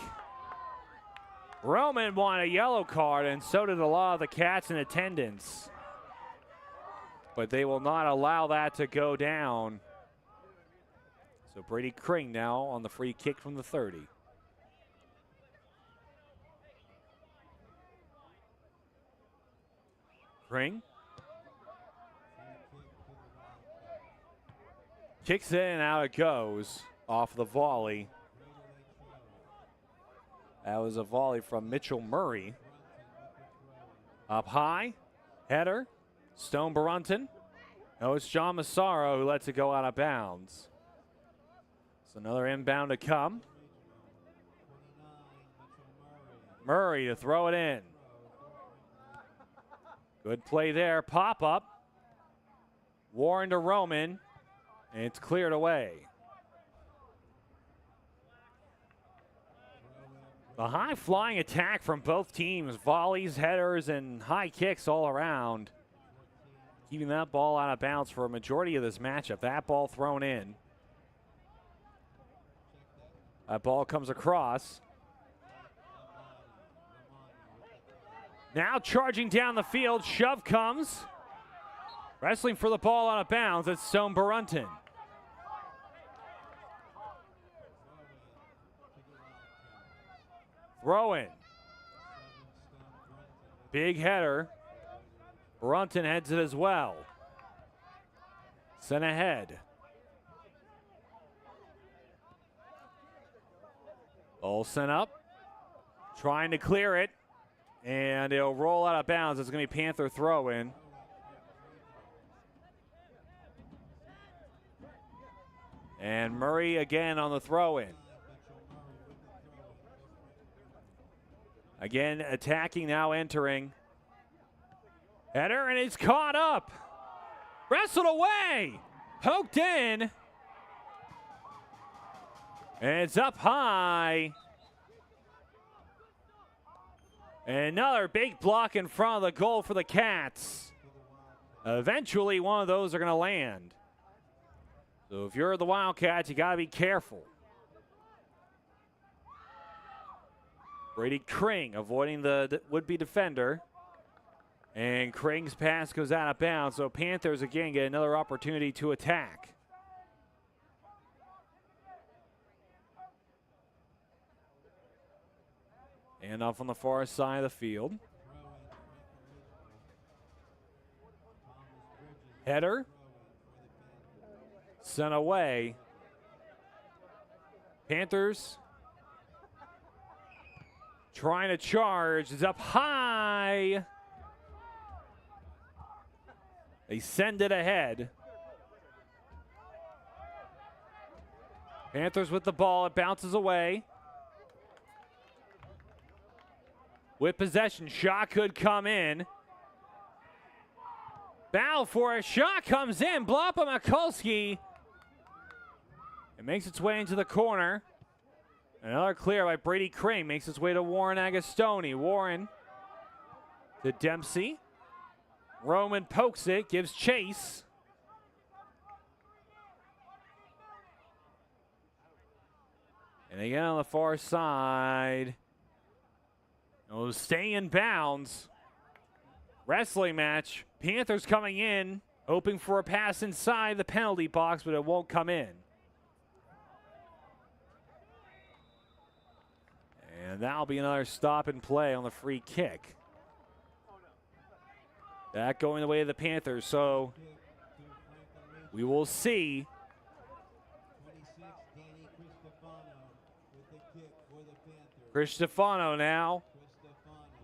Roman won a yellow card, and so did a lot of the Cats in attendance. But they will not allow that to go down. So Brady Kring now on the free kick from the 30. Kring kicks it, and out it goes off the volley. That was a volley from Mitchell Murray. Up high, header, Stone Brunton. No, it's John Massaro who lets it go out of bounds. So another inbound to come. Murray to throw it in. Good play there, pop up. Warren to Roman, and it's cleared away. A high-flying attack from both teams. Volleys, headers, and high kicks all around. Keeping that ball out of bounds for a majority of this matchup. That ball thrown in. That ball comes across. Now charging down the field. Shove comes. Wrestling for the ball out of bounds. It's Stone Barunton. Throw in. Big header. Barunton heads it as well. Sent ahead. Ball sent up. Trying to clear it. And it'll roll out of bounds. It's going to be Panther throw in. And Murray again on the throw in. Again attacking, now entering. Header, and it's caught up. Wrestled away. Poked in. And it's up high. And another big block in front of the goal for the Cats. Eventually, one of those are going to land. So if you're the Wildcats, you got to be careful. Brady Kring avoiding the would-be defender. And Kring's pass goes out of bounds. So Panthers again get another opportunity to attack. And off on the far side of the field. Header. Sent away. Panthers trying to charge. It's up high. They send it ahead. Panthers with the ball. It bounces away. With possession, shot could come in. Battle for a shot comes in. Bloppa Mikulski. It makes its way into the corner. Another clear by Brady Kring makes its way to Warren Agostoni. Warren to Dempsey. Roman pokes it, gives chase. And again on the far side. Oh, staying in bounds. Wrestling match. Panthers coming in, hoping for a pass inside the penalty box, but it won't come in. And that'll be another stop and play on the free kick. That going the way of the Panthers, so we will see. Cristofano now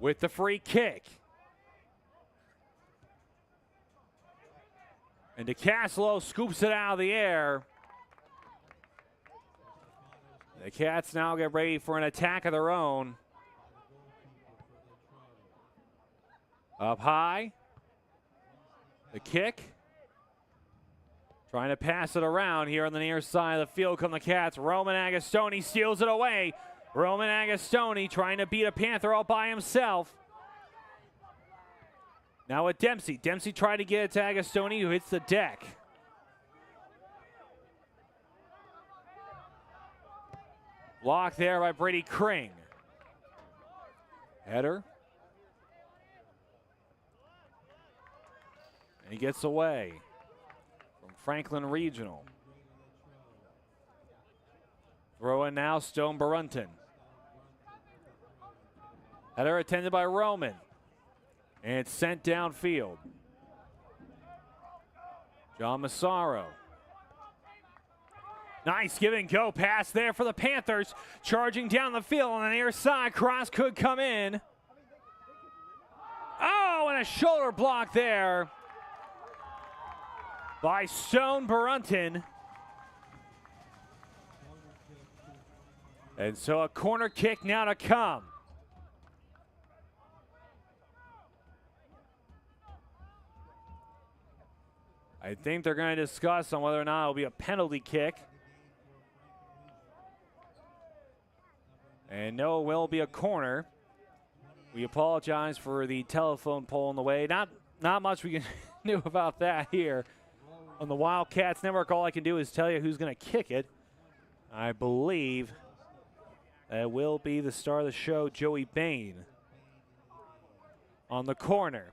with the free kick. And DeCasolo scoops it out of the air. The Cats now get ready for an attack of their own. Up high. The kick. Trying to pass it around here on the near side of the field come the Cats. Roman Agostoni steals it away. Roman Agostoni trying to beat a Panther all by himself. Now with Dempsey. Dempsey tried to get it to Agostoni, who hits the deck. Blocked there by Brady Kring. Header. And he gets away from Franklin Regional. Throw in now, Stone Barunton. Header attended by Roman. And it's sent downfield. John Massaro. Nice give and go pass there for the Panthers. Charging down the field on the near side. Cross could come in. Oh, and a shoulder block there by Stone Barunton. And so a corner kick now to come. I think they're going to discuss on whether or not it'll be a penalty kick. And no, it will be a corner. We apologize for the telephone pole in the way. Not much we can do about that here on the Wildcats Network. All I can do is tell you who's going to kick it. I believe It will be the star of the show, Joey Bain, on the corner.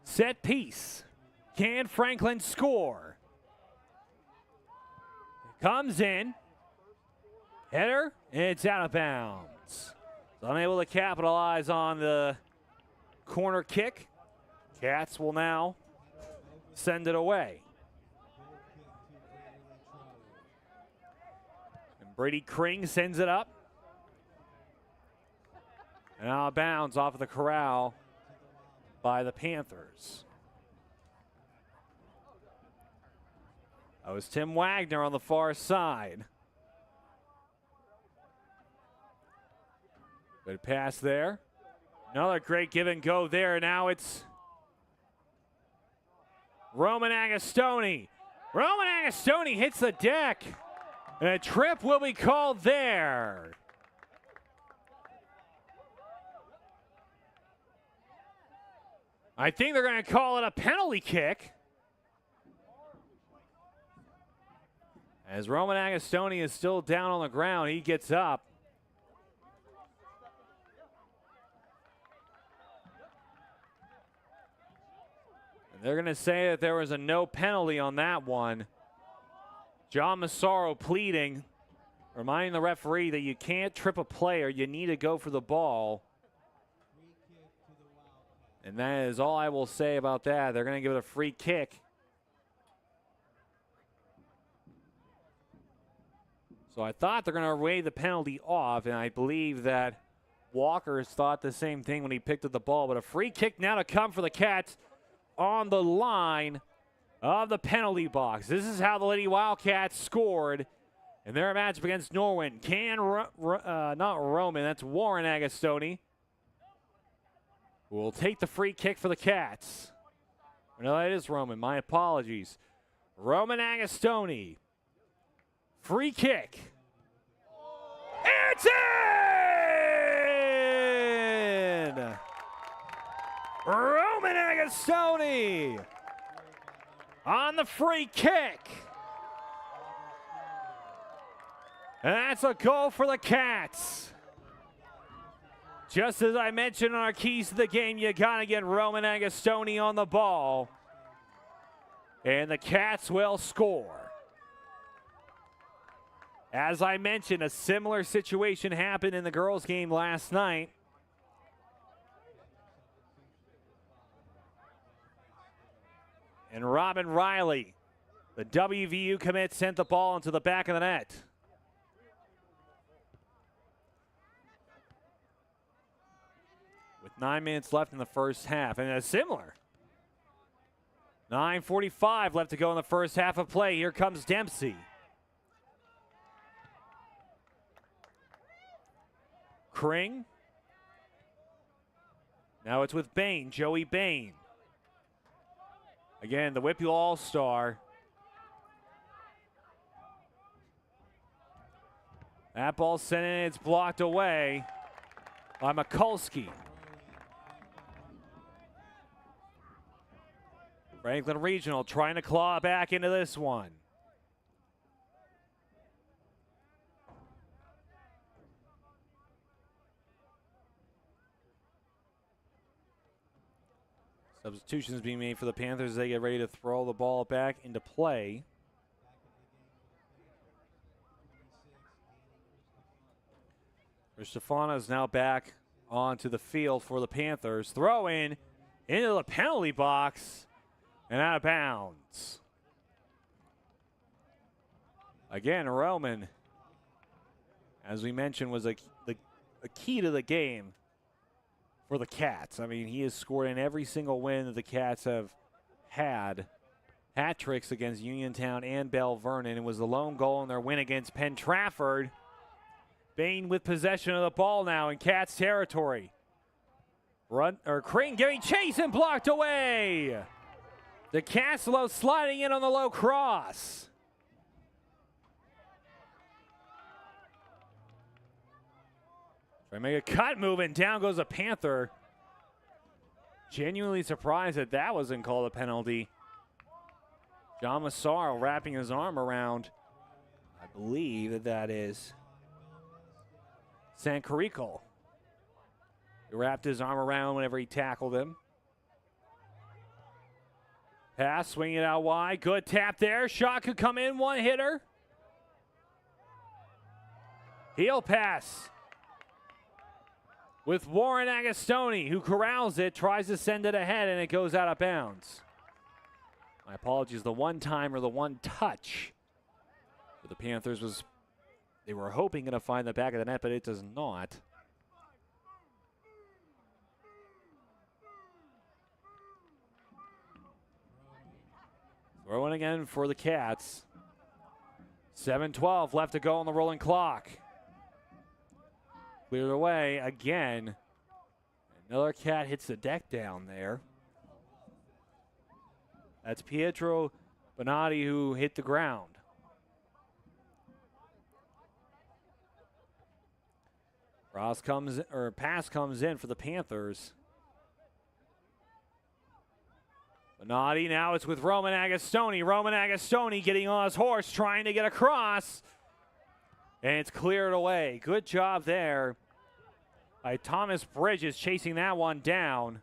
Set piece. Can Franklin score? Comes in. Header, and it's out of bounds. Unable to capitalize on the corner kick. Cats will now send it away. And Brady Kring sends it up. And out of bounds off of the corral by the Panthers. That was Tim Wagner on the far side. Good pass there. Another great give and go there. Now it's Roman Agostoni. Roman Agostoni hits the deck. And a trip will be called there. I think they're going to call it a penalty kick. As Roman Agostoni is still down on the ground, he gets up. And they're going to say that there was a no penalty on that one. John Massaro pleading, reminding the referee that you can't trip a player. You need to go for the ball. And that is all I will say about that. They're going to give it a free kick. So I thought they're going to waive the penalty off, and I believe that Walker thought the same thing when he picked up the ball. But a free kick now to come for the Cats on the line of the penalty box. This is how the Lady Wildcats scored in their matchup against Norwin. Not Roman, that's Warren Agostoni, who will take the free kick for the Cats. No, that is Roman. My apologies. Roman Agostoni. Free kick. It's in! Roman Agostoni on the free kick. And that's a goal for the Cats. Just as I mentioned on our keys to the game, you got to get Roman Agostoni on the ball. And the Cats will score. As I mentioned, a similar situation happened in the girls' game last night. And Robin Riley, the WVU commit, sent the ball into the back of the net. With 9 minutes left in the first half, and a similar 9:45 left to go in the first half of play. Here comes Dempsey. Kring. Now it's with Bain, Joey Bain. Again, the WPIAL All-Star. That ball sent in, it's blocked away by Mikulski. Franklin Regional trying to claw back into this one. Substitutions being made for the Panthers as they get ready to throw the ball back into play. Stefano is now back onto the field for the Panthers. Throw in into the penalty box and out of bounds. Again, Roman, as we mentioned, was a key to the game for the Cats. I mean, he has scored in every single win that the Cats have had. Hat tricks against Uniontown and Bell Vernon. It was the lone goal in their win against Penn Trafford. Bain with possession of the ball now in Cats territory. Kring getting chased and blocked away. The Castelo sliding in on the low cross. Try to make a cut move, and down goes a Panther. Genuinely surprised that that wasn't called a penalty. John Massaro wrapping his arm around. I believe that is Sancarico. He wrapped his arm around whenever he tackled him. Pass, swinging it out wide. Good tap there. Shot could come in. One hitter. Heel pass with Warren Agostoni, who corrals it, tries to send it ahead, and it goes out of bounds. My apologies. The one time or the one touch for the Panthers was they were hoping to find the back of the net, but it does not. Throwing again for the Cats. 7:12 left to go on the rolling clock. Cleared away again. Another Cat hits the deck down there. That's Pietro Bonatti who hit the ground. Pass comes in for the Panthers. Bonatti, now it's with Roman Agostoni. Roman Agostoni getting on his horse, trying to get across. And it's cleared away. Good job there by Thomas Bridges chasing that one down.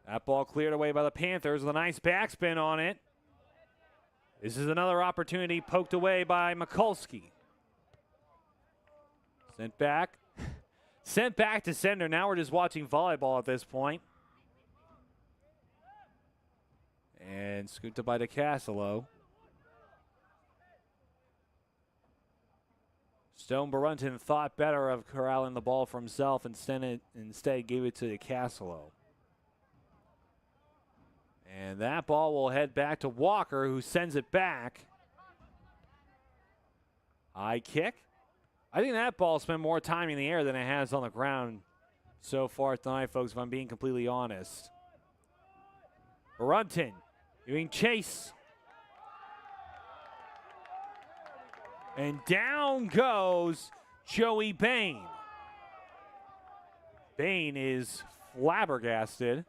That ball cleared away by the Panthers with a nice backspin on it. This is another opportunity poked away by Mikulski. Sent back. Sent back to sender. Now we're just watching volleyball at this point. And scooped up by DeCasolo. Stone Barunton thought better of corralling the ball for himself. Instead gave it to DeCasolo. And that ball will head back to Walker, who sends it back. High kick. I think that ball spent more time in the air than it has on the ground so far tonight, folks, if I'm being completely honest. Barunton doing chase. And down goes Joey Bain. Bain is flabbergasted.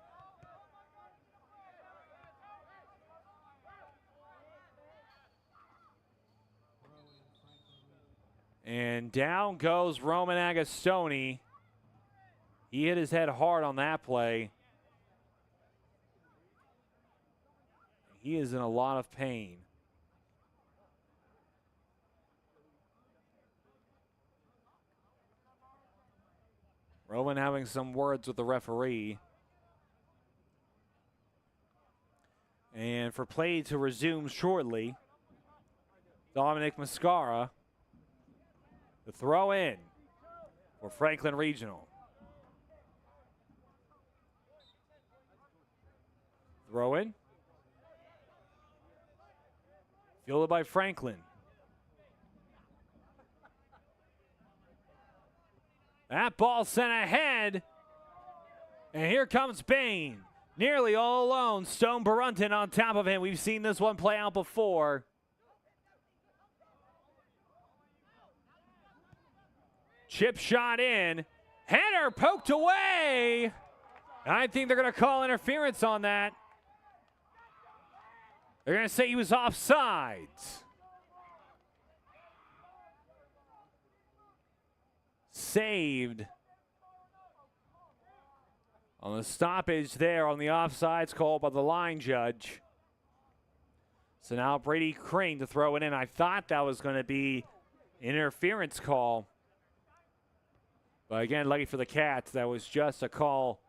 And down goes Roman Agostoni. He hit his head hard on that play. He is in a lot of pain. Roman having some words with the referee. And for play to resume shortly, Dominic Mascara. The throw in for Franklin Regional. Throw in. Fielded by Franklin. That ball sent ahead. And here comes Bain. Nearly all alone. Stone Barunton on top of him. We've seen this one play out before. Chip shot in. Header poked away. I think they're going to call interference on that. They're going to say he was offsides. Saved on the stoppage there on the offsides call by the line judge. So now Brady Crane to throw it in. I thought that was going to be an interference call. But again, lucky for the Cats, that was just a call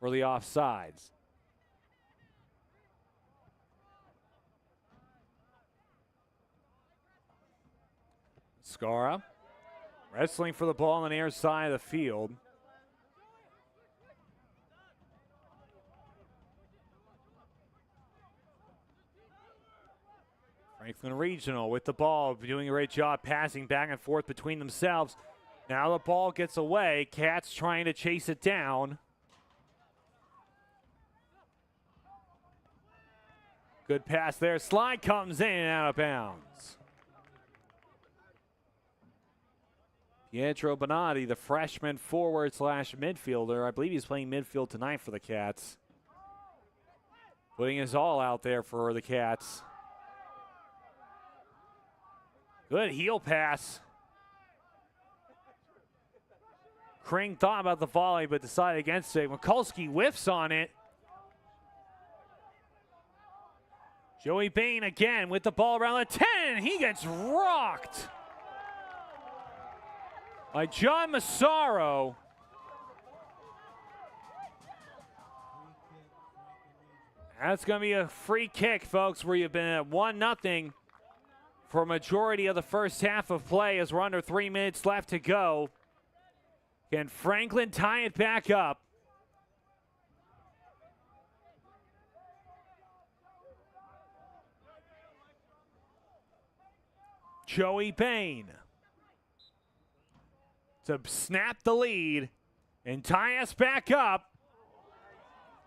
for the offsides. Scara wrestling for the ball on the near side of the field. Franklin Regional with the ball, doing a great job passing back and forth between themselves. Now the ball gets away. Cats trying to chase it down. Good pass there. Slide comes in and out of bounds. Pietro Bonatti, the freshman forward / midfielder. I believe he's playing midfield tonight for the Cats. Putting his all out there for the Cats. Good heel pass. Kring thought about the volley but decided against it. Mikulski whiffs on it. Joey Bain again with the ball around the 10. He gets rocked by John Massaro. That's going to be a free kick, folks, where you've been at 1-0 for a majority of the first half of play as we're under 3 minutes left to go. Can Franklin tie it back up? Joey Bain to snap the lead and tie us back up.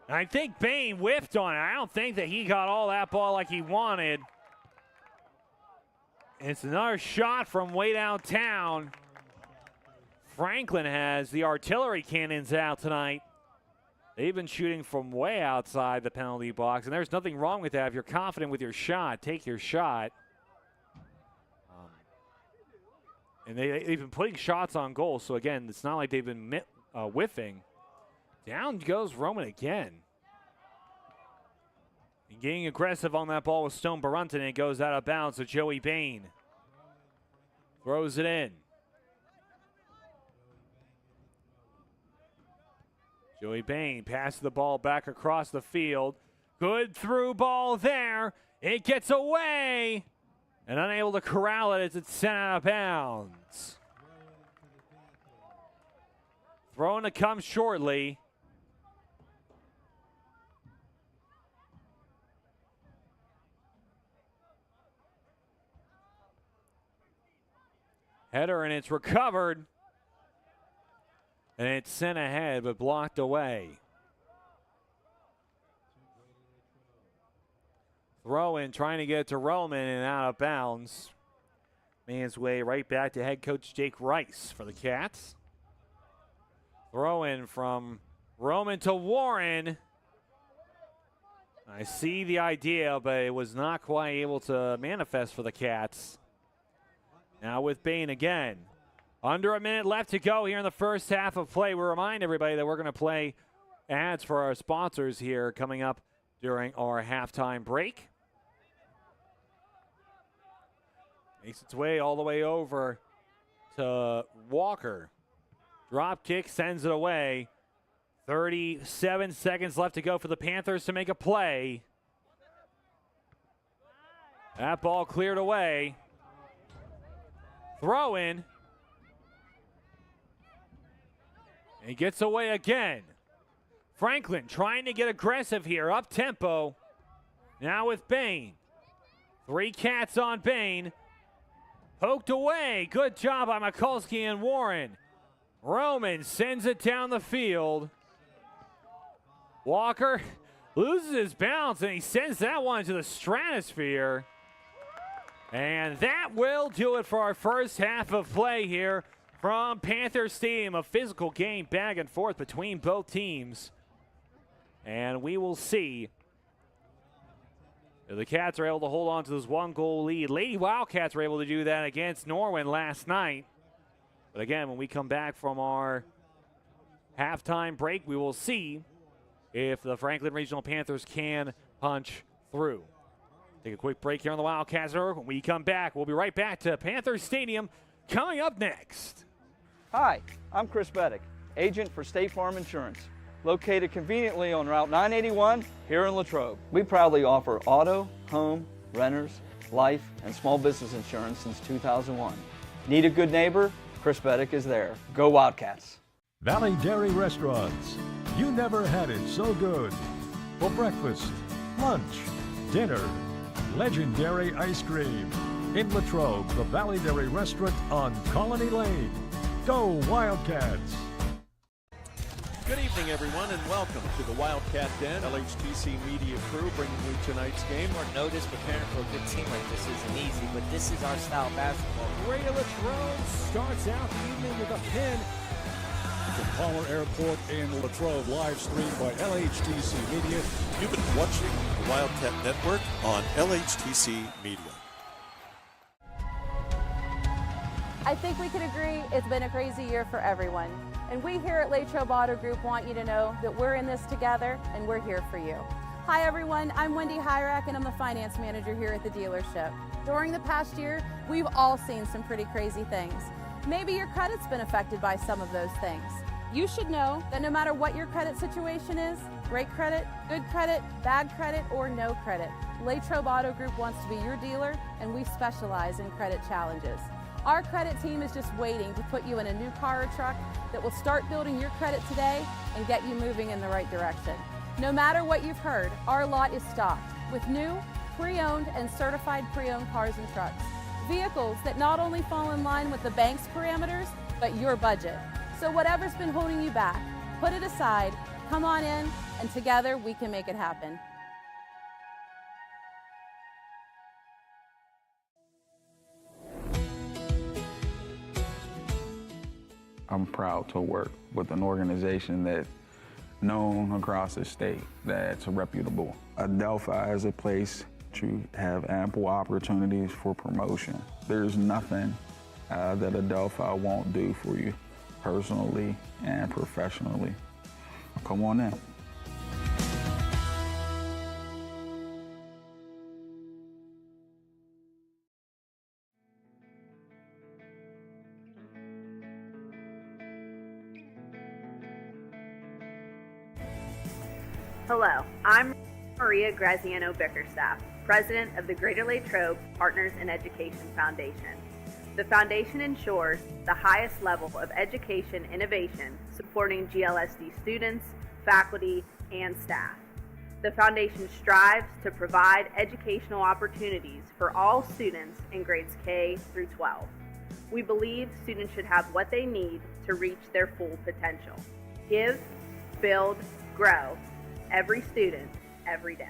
I think Bain whiffed on it. I don't think that he got all that ball like he wanted. It's another shot from way downtown. Franklin has the artillery cannons out tonight. They've been shooting from way outside the penalty box, and there's nothing wrong with that. If you're confident with your shot, take your shot. And they've been putting shots on goal, so again, it's not like they've been whiffing. Down goes Roman again. And getting aggressive on that ball with Stone Barunton, and it goes out of bounds to Joey Bain. Throws it in. Joey Bain passes the ball back across the field. Good through ball there. It gets away. And unable to corral it as it's sent out of bounds. Throwing to come shortly. Header, and it's recovered. And it's sent ahead but blocked away. Throw in, trying to get it to Roman and out of bounds. Made his way right back to head coach Jake Rice for the Cats. Throw in from Roman to Warren. I see the idea, but it was not quite able to manifest for the Cats. Now with Bain again. Under a minute left to go here in the first half of play. We remind everybody that we're going to play ads for our sponsors here coming up during our halftime break. Makes its way all the way over to Walker. Drop kick, sends it away. 37 seconds left to go for the Panthers to make a play. That ball cleared away. Throw in. And he gets away again. Franklin trying to get aggressive here, up tempo. Now with Bain. 3 Cats on Bain. Poked away. Good job by Mikulski and Warren. Roman sends it down the field. Walker loses his balance and he sends that one to the stratosphere. And that will do it for our first half of play here from Panther Stadium. A physical game back and forth between both teams. And we will see if the Cats are able to hold on to this 1-goal lead. Lady Wildcats were able to do that against Norwin last night. But again, when we come back from our halftime break, we will see if the Franklin Regional Panthers can punch through. Take a quick break here on the Wildcats. When we come back, we'll be right back to Panther Stadium coming up next. Hi, I'm Chris Beddick, agent for State Farm Insurance, located conveniently on Route 981 here in Latrobe. We proudly offer auto, home, renters, life, and small business insurance since 2001. Need a good neighbor? Chris Beddick is there. Go Wildcats. Valley Dairy Restaurants. You never had it so good. For breakfast, lunch, dinner, legendary ice cream. In Latrobe, the Valley Dairy Restaurant on Colony Lane. Go Wildcats! Good evening, everyone, and welcome to the Wildcat Den. LHTC Media Crew bringing you tonight's game. Short notice, preparing for a good team like this isn't easy, but this is our style of basketball. Radio Latrobe starts out the evening with a pin. From Palmer Airport in Latrobe, live streamed by LHTC Media. You've been watching the Wildcat Network on LHTC Media. I think we can agree it's been a crazy year for everyone. And we here at Latrobe Auto Group want you to know that we're in this together and we're here for you. Hi everyone, I'm Wendy Hyrak and I'm the finance manager here at the dealership. During the past year, we've all seen some pretty crazy things. Maybe your credit's been affected by some of those things. You should know that no matter what your credit situation is, great credit, good credit, bad credit, or no credit, Latrobe Auto Group wants to be your dealer and we specialize in credit challenges. Our credit team is just waiting to put you in a new car or truck that will start building your credit today and get you moving in the right direction. No matter what you've heard, our lot is stocked with new, pre-owned, and certified pre-owned cars and trucks. Vehicles that not only fall in line with the bank's parameters, but your budget. So whatever's been holding you back, put it aside, come on in, and together we can make it happen. I'm proud to work with an organization that's known across the state, that's reputable. Adelphi is a place to have ample opportunities for promotion. There's nothing that Adelphi won't do for you personally and professionally. Come on in. Hello, I'm Maria Graziano-Bickerstaff, President of the Greater Latrobe Partners in Education Foundation. The foundation ensures the highest level of education innovation supporting GLSD students, faculty, and staff. The foundation strives to provide educational opportunities for all students in grades K through 12. We believe students should have what they need to reach their full potential. Give, build, grow. Every student, every day.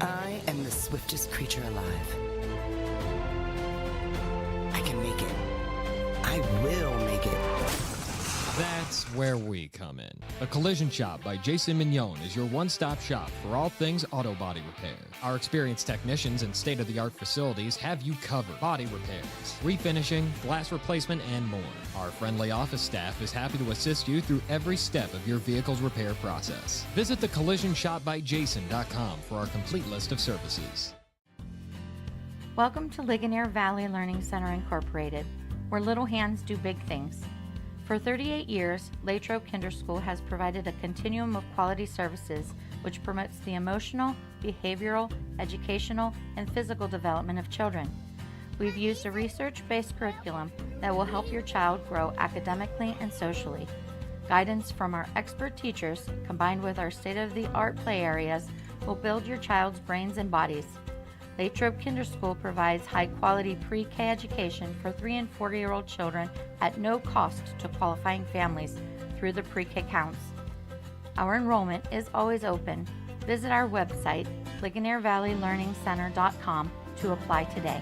I am the swiftest creature alive. I can make it. I will make it. That's where we come in. The Collision Shop by Jason Mignon is your one-stop shop for all things auto body repair. Our experienced technicians and state-of-the-art facilities have you covered. Body repairs, refinishing, glass replacement, and more. Our friendly office staff is happy to assist you through every step of your vehicle's repair process. Visit thecollisionshopbyjason.com for our complete list of services. Welcome to Ligonier Valley Learning Center Incorporated, where little hands do big things. For 38 years, Latrobe Kinder School has provided a continuum of quality services which promotes the emotional, behavioral, educational, and physical development of children. We've used a research-based curriculum that will help your child grow academically and socially. Guidance from our expert teachers, combined with our state-of-the-art play areas, will build your child's brains and bodies. Latrobe Kinder School provides high-quality pre-K education for 3- and 4-year-old children at no cost to qualifying families through the pre-K counts. Our enrollment is always open. Visit our website, LigonierValleyLearningCenter.com, to apply today.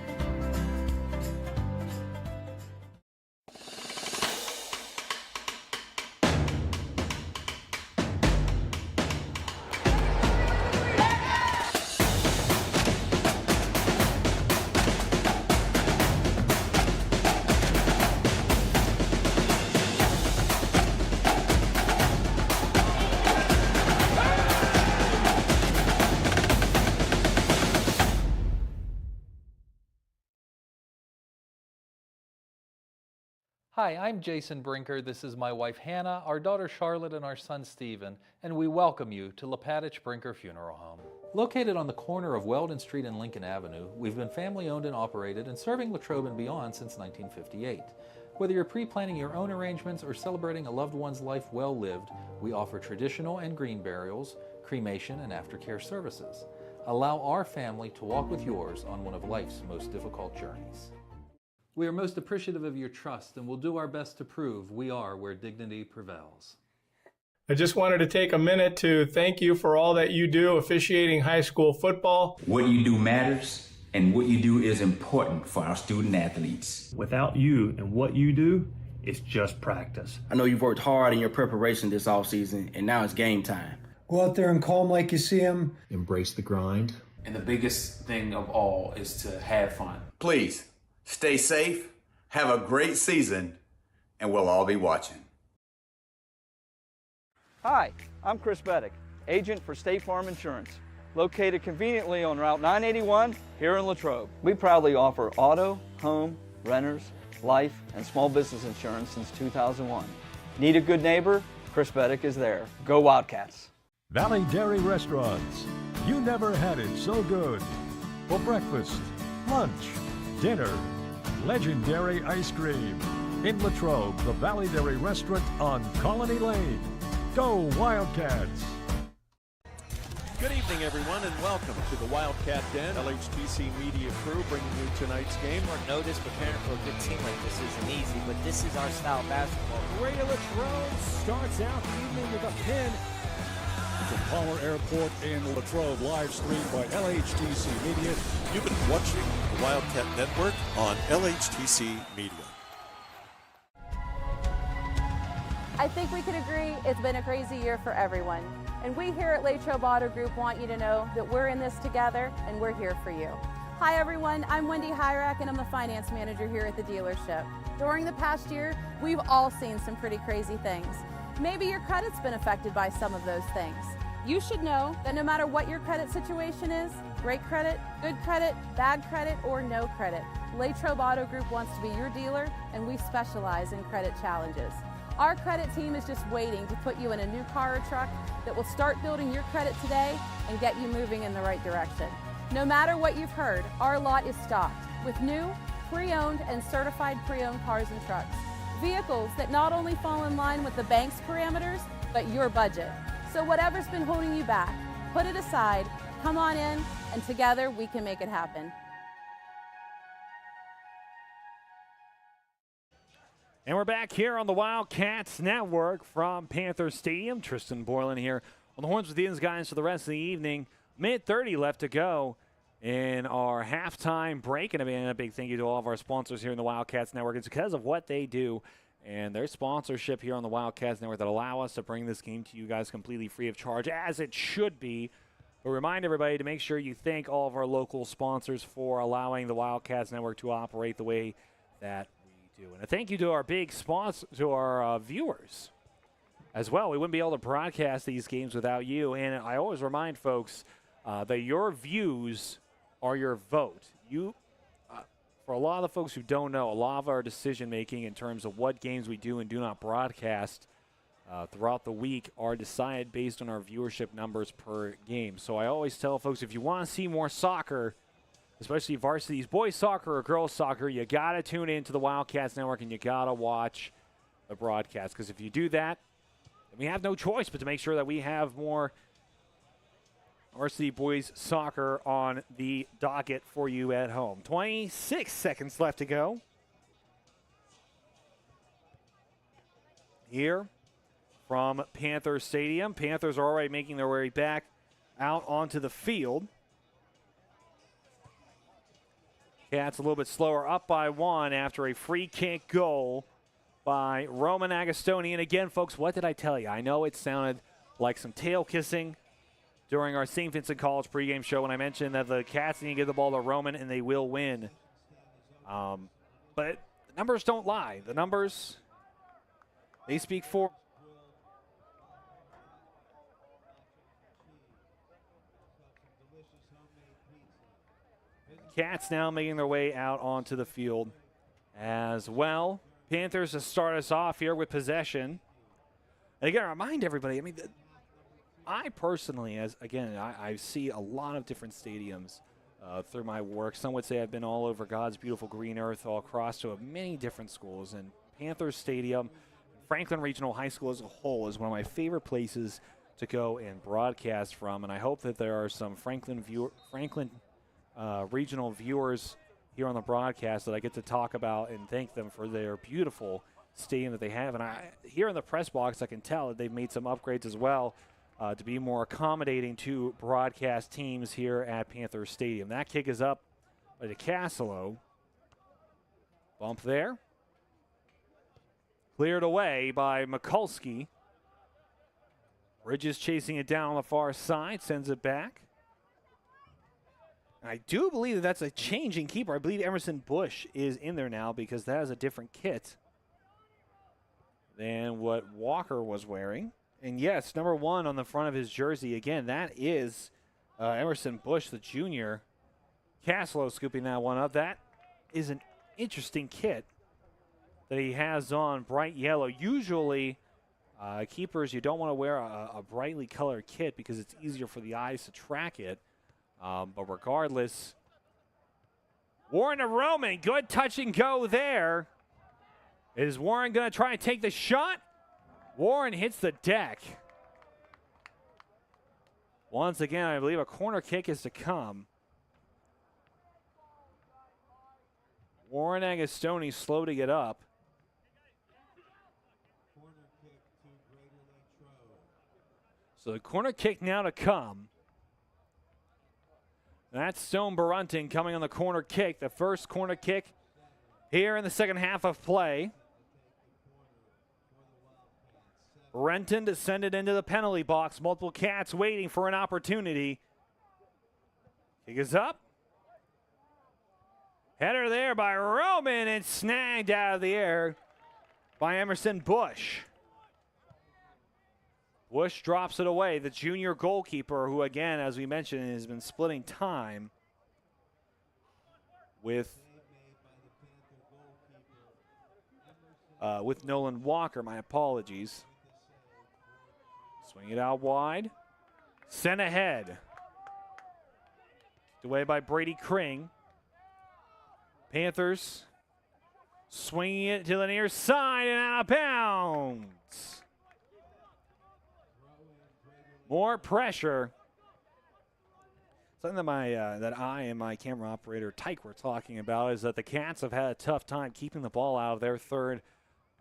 Hi, I'm Jason Brinker. This is my wife Hannah, our daughter Charlotte, and our son Stephen, and we welcome you to Lepatich Brinker Funeral Home. Located on the corner of Weldon Street and Lincoln Avenue, we've been family owned and operated and serving Latrobe and beyond since 1958. Whether you're pre-planning your own arrangements or celebrating a loved one's life well lived, we offer traditional and green burials, cremation, and aftercare services. Allow our family to walk with yours on one of life's most difficult journeys. We are most appreciative of your trust and will do our best to prove we are where dignity prevails. I just wanted to take a minute to thank you for all that you do officiating high school football. What you do matters, and what you do is important for our student athletes. Without you and what you do, it's just practice. I know you've worked hard in your preparation this offseason, and now it's game time. Go out there and call them like you see them. Embrace the grind. And the biggest thing of all is to have fun. Please, stay safe, have a great season, and we'll all be watching. Hi, I'm Chris Beddick, agent for State Farm Insurance, located conveniently on Route 981 here in Latrobe. We proudly offer auto, home, renters, life, and small business insurance since 2001. Need a good neighbor? Chris Beddick is there. Go Wildcats! Valley Dairy Restaurants. You never had it so good. For breakfast, lunch, dinner, legendary ice cream. In Latrobe, the Valley Dairy Restaurant on Colony Lane. Go Wildcats! Good evening, everyone, and welcome to the Wildcat Den. LHTC Media Crew bringing you tonight's game. Short notice, preparing for a good team like this isn't easy, but this is our style of basketball. Greater Latrobe starts out the evening with a pin. From Palmer Airport in Latrobe, live streamed by LHTC Media. You've been watching the Wildcat Network on LHTC Media. I think we can agree it's been a crazy year for everyone. And we here at Latrobe Auto Group want you to know that we're in this together and we're here for you. Hi everyone, I'm Wendy Hyrak and I'm the finance manager here at the dealership. During the past year, we've all seen some pretty crazy things. Maybe your credit's been affected by some of those things. You should know that no matter what your credit situation is, great credit, good credit, bad credit, or no credit, Latrobe Auto Group wants to be your dealer and we specialize in credit challenges. Our credit team is just waiting to put you in a new car or truck that will start building your credit today and get you moving in the right direction. No matter what you've heard, our lot is stocked with new, pre-owned, and certified pre-owned cars and trucks. Vehicles that not only fall in line with the bank's parameters, but your budget. So whatever's been holding you back, put it aside, come on in, and together we can make it happen. And we're back here on the Wildcats Network from Panther Stadium. Tristan Borland here on the horns with these guys for the rest of the evening. Minute 30 left to go in our halftime break. And a big thank you to all of our sponsors here in the Wildcats Network. It's because of what they do and their sponsorship here on the Wildcats Network that allow us to bring this game to you guys completely free of charge, as it should be. But remind everybody to make sure you thank all of our local sponsors for allowing the Wildcats Network to operate the way that do. And a thank you to our big sponsor, to our viewers as well. We wouldn't be able to broadcast these games without you. And I always remind folks that your views are your vote. For a lot of the folks who don't know, a lot of our decision making in terms of what games we do and do not broadcast throughout the week are decided based on our viewership numbers per game. So I always tell folks, if you want to see more soccer, especially varsity's boys soccer or girls soccer, you got to tune into the Wildcats Network and you got to watch the broadcast. Because if you do that, then we have no choice but to make sure that we have more varsity boys soccer on the docket for you at home. 26 seconds left to go here from Panther Stadium. Panthers are already making their way back out onto the field. Cats a little bit slower, up by one after a free kick goal by Roman Agostoni. And again, folks, what did I tell you? I know it sounded like some tail kissing during our St. Vincent College pregame show when I mentioned that the Cats need to give the ball to Roman and they will win. But the numbers don't lie. The numbers, they speak for. Cats now making their way out onto the field as well. Panthers to start us off here with possession. And again, I remind everybody, I personally, I see a lot of different stadiums through my work. Some would say I've been all over God's beautiful green earth, all across to many different schools. And Panthers Stadium, Franklin Regional High School as a whole, is one of my favorite places to go and broadcast from. And I hope that there are some Franklin regional viewers here on the broadcast that I get to talk about and thank them for their beautiful stadium that they have. And here in the press box, I can tell that they've made some upgrades as well to be more accommodating to broadcast teams here at Panther Stadium. That kick is up by DeCasolo. Bump there. Cleared away by Mikulski. Bridges chasing it down on the far side, sends it back. I do believe that that's a changing keeper. I believe Emerson Bush is in there now because that is a different kit than what Walker was wearing. And yes, number 1 on the front of his jersey. Again, that is Emerson Bush, the junior. Caslow scooping that one up. That is an interesting kit that he has on, bright yellow. Usually, keepers, you don't want to wear a brightly colored kit because it's easier for the eyes to track it. But regardless, Warren to Roman. Good touch and go there. Is Warren going to try and take the shot? Warren hits the deck. Once again, I believe a corner kick is to come. Warren Agostoni slow to get up. So the corner kick now to come. That's Stone Barunton coming on the corner kick. The first corner kick here in the second half of play. Renton descended into the penalty box. Multiple Cats waiting for an opportunity. Kick is up. Header there by Roman and snagged out of the air by Emerson Bush. Bush drops it away. The junior goalkeeper who, again, as we mentioned, has been splitting time with Nolan Walker. My apologies. Swing it out wide. Sent ahead. Kicked away by Brady Kring. Panthers swinging it to the near side and out of bounds. More pressure. Something that I and my camera operator Tyke were talking about is that the Cats have had a tough time keeping the ball out of their third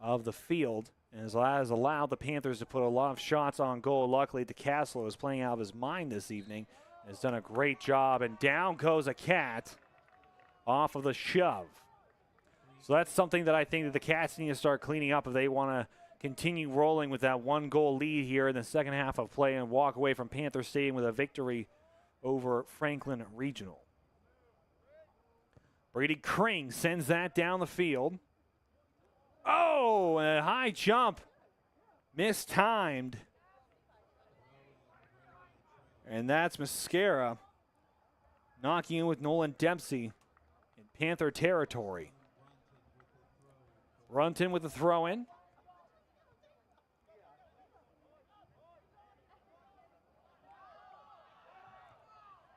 of the field, and has allowed the Panthers to put a lot of shots on goal. Luckily, DeCastle is playing out of his mind this evening. Has done a great job, and down goes a Cat off of the shove. So that's something that I think that the Cats need to start cleaning up if they want to continue rolling with that 1-goal lead here in the second half of play and walk away from Panther Stadium with a victory over Franklin Regional. Brady Kring sends that down the field. Oh, and a high jump. Mistimed. And that's Mascara knocking in with Nolan Dempsey in Panther territory. Brunton with the throw-in.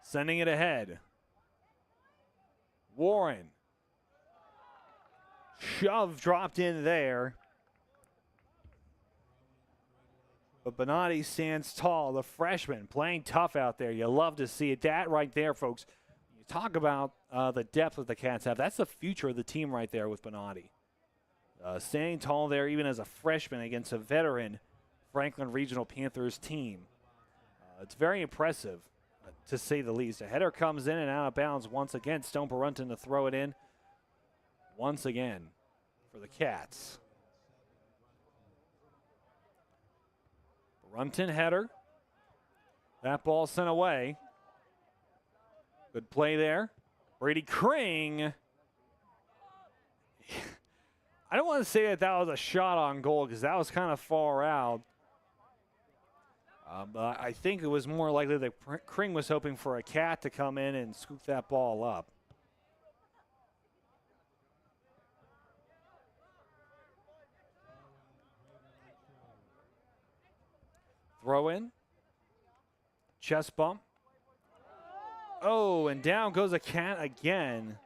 Sending it ahead. Warren. Shove dropped in there. But Bonatti stands tall, the freshman, playing tough out there. You love to see it. That right there, folks. You talk about the depth that the Cats have. That's the future of the team right there with Bonatti. Standing tall there even as a freshman against a veteran Franklin Regional Panthers team. It's very impressive, to say the least. A header comes in and out of bounds once again. Stone Barunton to throw it in once again for the Cats. Barunton header. That ball sent away. Good play there. Brady Kring. I don't want to say that was a shot on goal because that was kind of far out. But I think it was more likely that Kring was hoping for a Cat to come in and scoop that ball up. Throw in. Chest bump. Oh, and down goes a Cat again.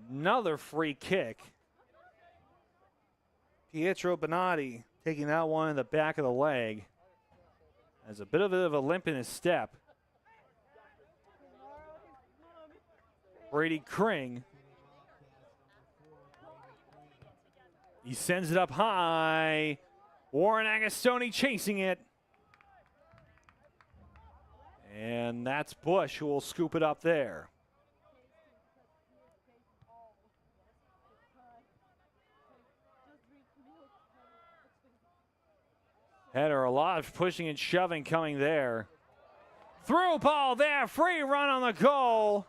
Another free kick. Pietro Bonatti taking that one in the back of the leg. Has a bit of a limp in his step. Brady Kring. He sends it up high. Warren Agostoni chasing it. And that's Bush who will scoop it up there. Header, a lot of pushing and shoving coming there. Through ball there, free run on the goal.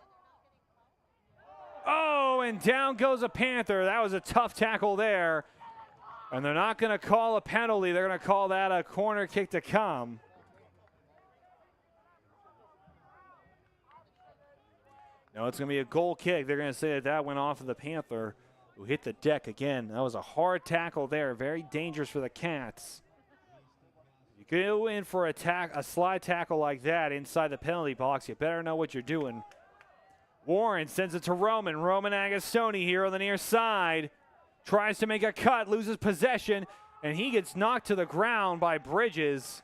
Oh, and down goes a Panther. That was a tough tackle there. And they're not going to call a penalty. They're going to call that a corner kick to come. No, it's going to be a goal kick. They're going to say that that went off of the Panther, who hit the deck again. That was a hard tackle there. Very dangerous for the Cats. You go in for a slide tackle like that inside the penalty box, you better know what you're doing. Warren sends it to Roman. Roman Agostoni here on the near side. Tries to make a cut, loses possession, and he gets knocked to the ground by Bridges.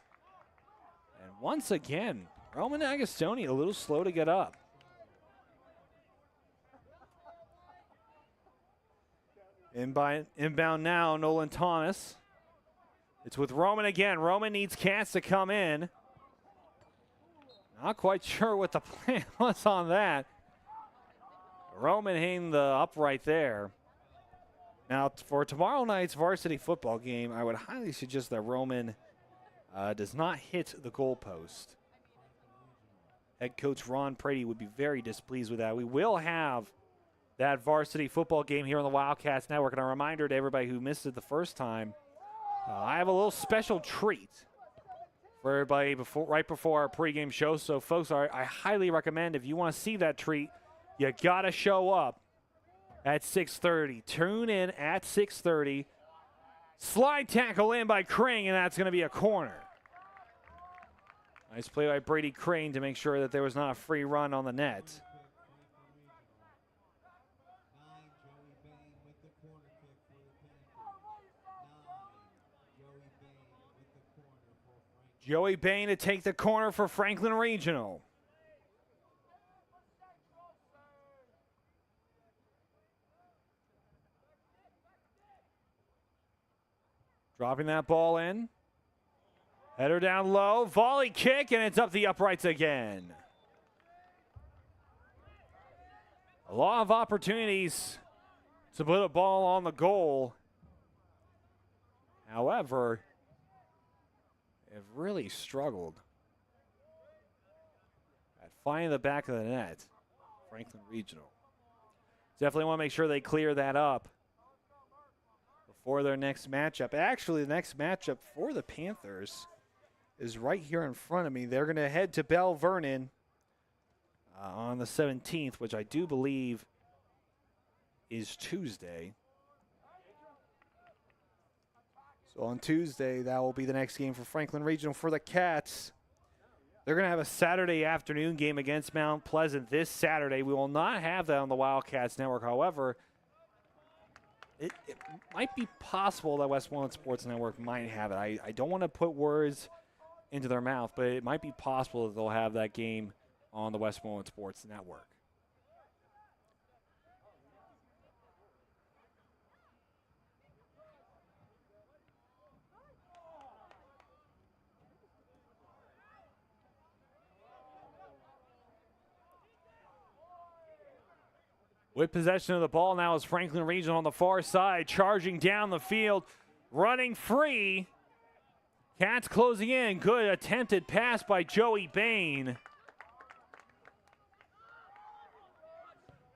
And once again, Roman Agostoni a little slow to get up. Inbound now, Nolan Thomas. It's with Roman again. Roman needs Cats to come in. Not quite sure what the plan was on that. Roman hitting the upright there. Now, for tomorrow night's varsity football game, I would highly suggest that Roman does not hit the goalpost. Head coach Ron Prady would be very displeased with that. We will have that varsity football game here on the Wildcats Network. And a reminder to everybody who missed it the first time, I have a little special treat for everybody right before our pregame show. So, folks, I highly recommend, if you want to see that treat, you got to show up at 6:30. Tune in at 6:30. Slide tackle in by Crane, and that's going to be a corner. Nice play by Brady Crane to make sure that there was not a free run on the net. Joey Bain to take the corner for Franklin Regional. Dropping that ball in. Header down low. Volley kick, and it's up the uprights again. A lot of opportunities to put a ball on the goal. However, have really struggled at finding the back of the net. Franklin Regional. Definitely want to make sure they clear that up before their next matchup. Actually, the next matchup for the Panthers is right here in front of me. They're going to head to Bell Vernon on the 17th, which I do believe is Tuesday. So on Tuesday, that will be the next game for Franklin Regional. For the Cats, they're going to have a Saturday afternoon game against Mount Pleasant this Saturday. We will not have that on the Wildcats Network. However, it might be possible that Westmoreland Sports Network might have it. I don't want to put words into their mouth, but it might be possible that they'll have that game on the Westmoreland Sports Network. With possession of the ball now is Franklin Regional on the far side, charging down the field, running free. Cats closing in. Good attempted pass by Joey Bain.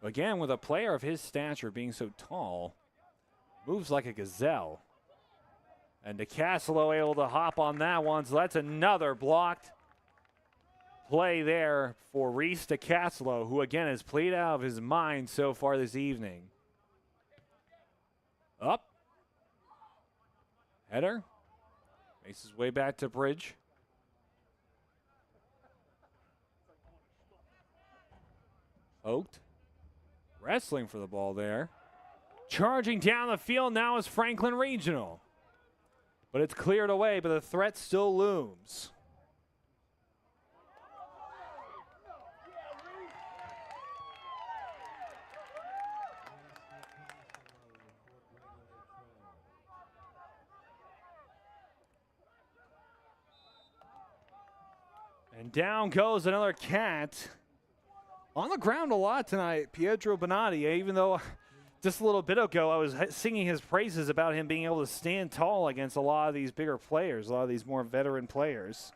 Again, with a player of his stature being so tall, moves like a gazelle. And DeCasolo able to hop on that one, so that's another blocked play there for Reese DeCasolo, who again has played out of his mind so far this evening. Up. Header. Makes his way back to Bridge. Poked. Wrestling for the ball there. Charging down the field now is Franklin Regional. But it's cleared away, but the threat still looms. And down goes another Cat. On the ground a lot tonight, Pietro Bonatti, even though just a little bit ago, I was singing his praises about him being able to stand tall against a lot of these bigger players, a lot of these more veteran players.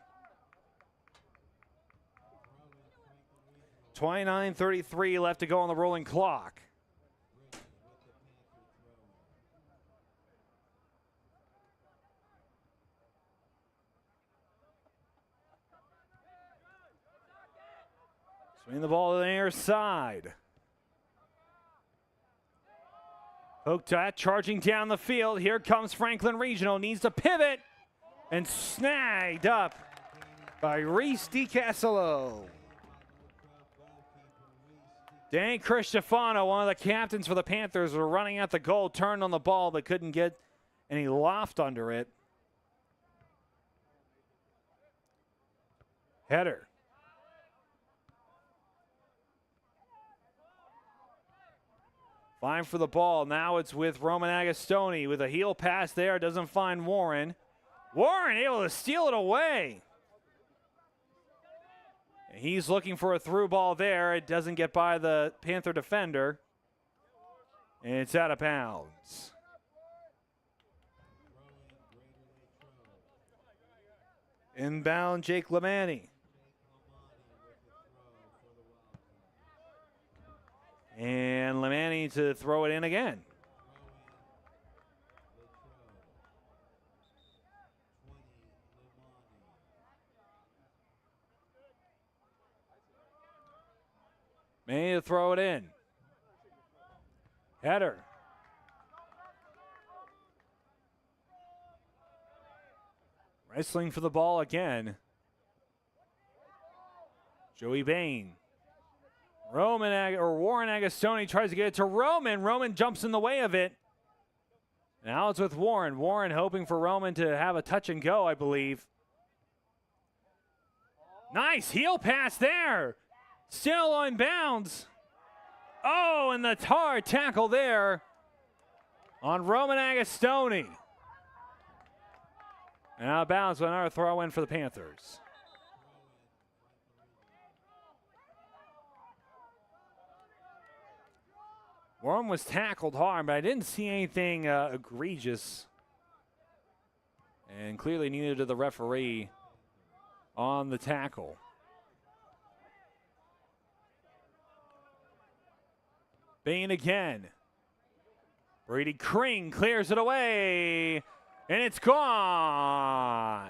29:33 left to go on the rolling clock. Swing the ball to the near side. Poked at, charging down the field. Here comes Franklin Regional. Needs to pivot and snagged up by Reese DiCastillo. Dan Cristofano, one of the captains for the Panthers, were running at the goal, turned on the ball, but couldn't get any loft under it. Header. Fine for the ball. Now it's with Roman Agostoni with a heel pass there. Doesn't find Warren. Warren able to steal it away. He's looking for a through ball there. It doesn't get by the Panther defender. And it's out of bounds. Inbound, Jake Lamani. And Lamani to throw it in again. May to throw it in. Header. Wrestling for the ball again. Joey Bain. Warren Agostoni tries to get it to Roman. Roman jumps in the way of it. Now it's with Warren. Warren hoping for Roman to have a touch and go, I believe. Nice heel pass there. Still on bounds. Oh, and the hard tackle there on Roman Agostoni. And out of bounds with another throw in for the Panthers. Warren was tackled hard, but I didn't see anything egregious. And clearly neither did the referee on the tackle. Bain again. Brady Kring clears it away, and it's gone.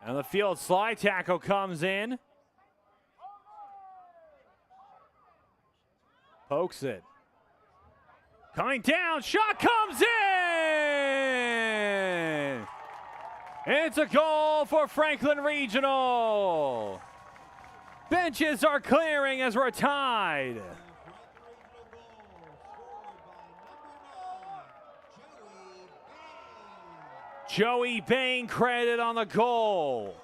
And the field slide tackle comes in. Pokes it. Coming down, shot comes in! It's a goal for Franklin Regional. Benches are clearing as we're tied. Joey Bain credited on the goal.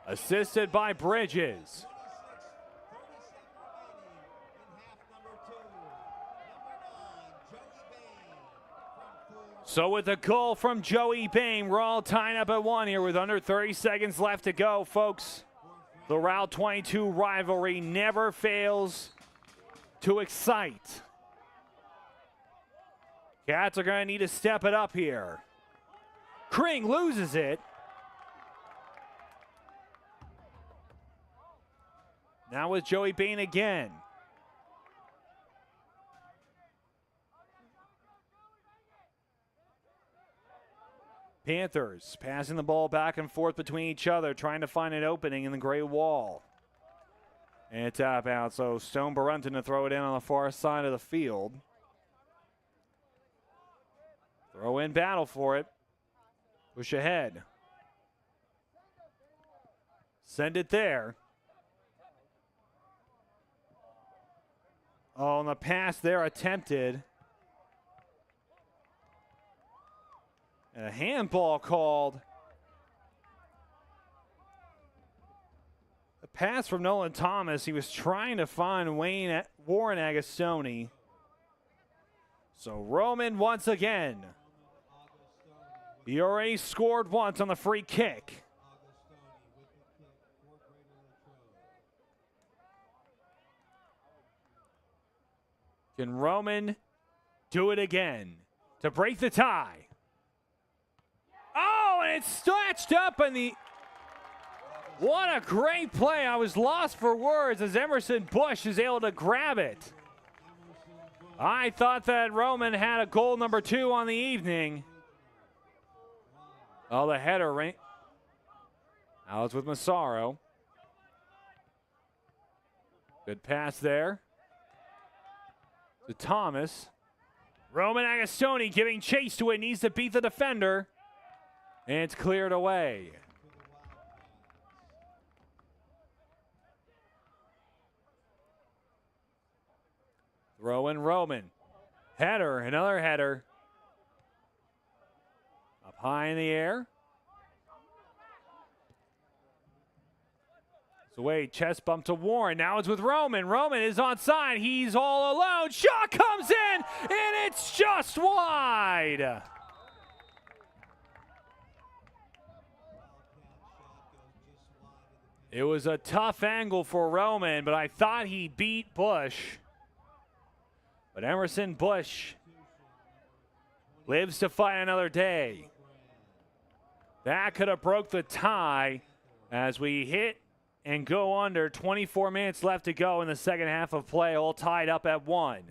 Assisted by Bridges. So with a goal from Joey Bain, we're all tied up at 1 here with under 30 seconds left to go, folks. The Route 22 rivalry never fails to excite. Cats are going to need to step it up here. Kring loses it. Now with Joey Bain again. Panthers passing the ball back and forth between each other, trying to find an opening in the gray wall. And it's out of bounds, so Stone Barunton to throw it in on the far side of the field. Throw in battle for it. Push ahead. Send it there. Oh, and the pass there attempted. And a handball called. A pass from Nolan Thomas. He was trying to find Warren Agostoni. So Roman once again. He already scored once on the free kick. Can Roman do it again to break the tie? Oh, and it's snatched up in the... What a great play. I was lost for words as Emerson Bush is able to grab it. I thought that Roman had a goal number 2 on the evening. Oh, the header ring. Now it's with Massaro. Good pass there to Thomas. Roman Agostoni giving chase to it. Needs to beat the defender. And it's cleared away. Throw in Roman. Header, another header. Up high in the air. It's away, chest bump to Warren. Now it's with Roman. Roman is onside. He's all alone. Shot comes in, and it's just wide. It was a tough angle for Roman, but I thought he beat Bush. But Emerson Bush lives to fight another day. That could have broke the tie as we hit and go under. 24 minutes left to go in the second half of play, all tied up at 1.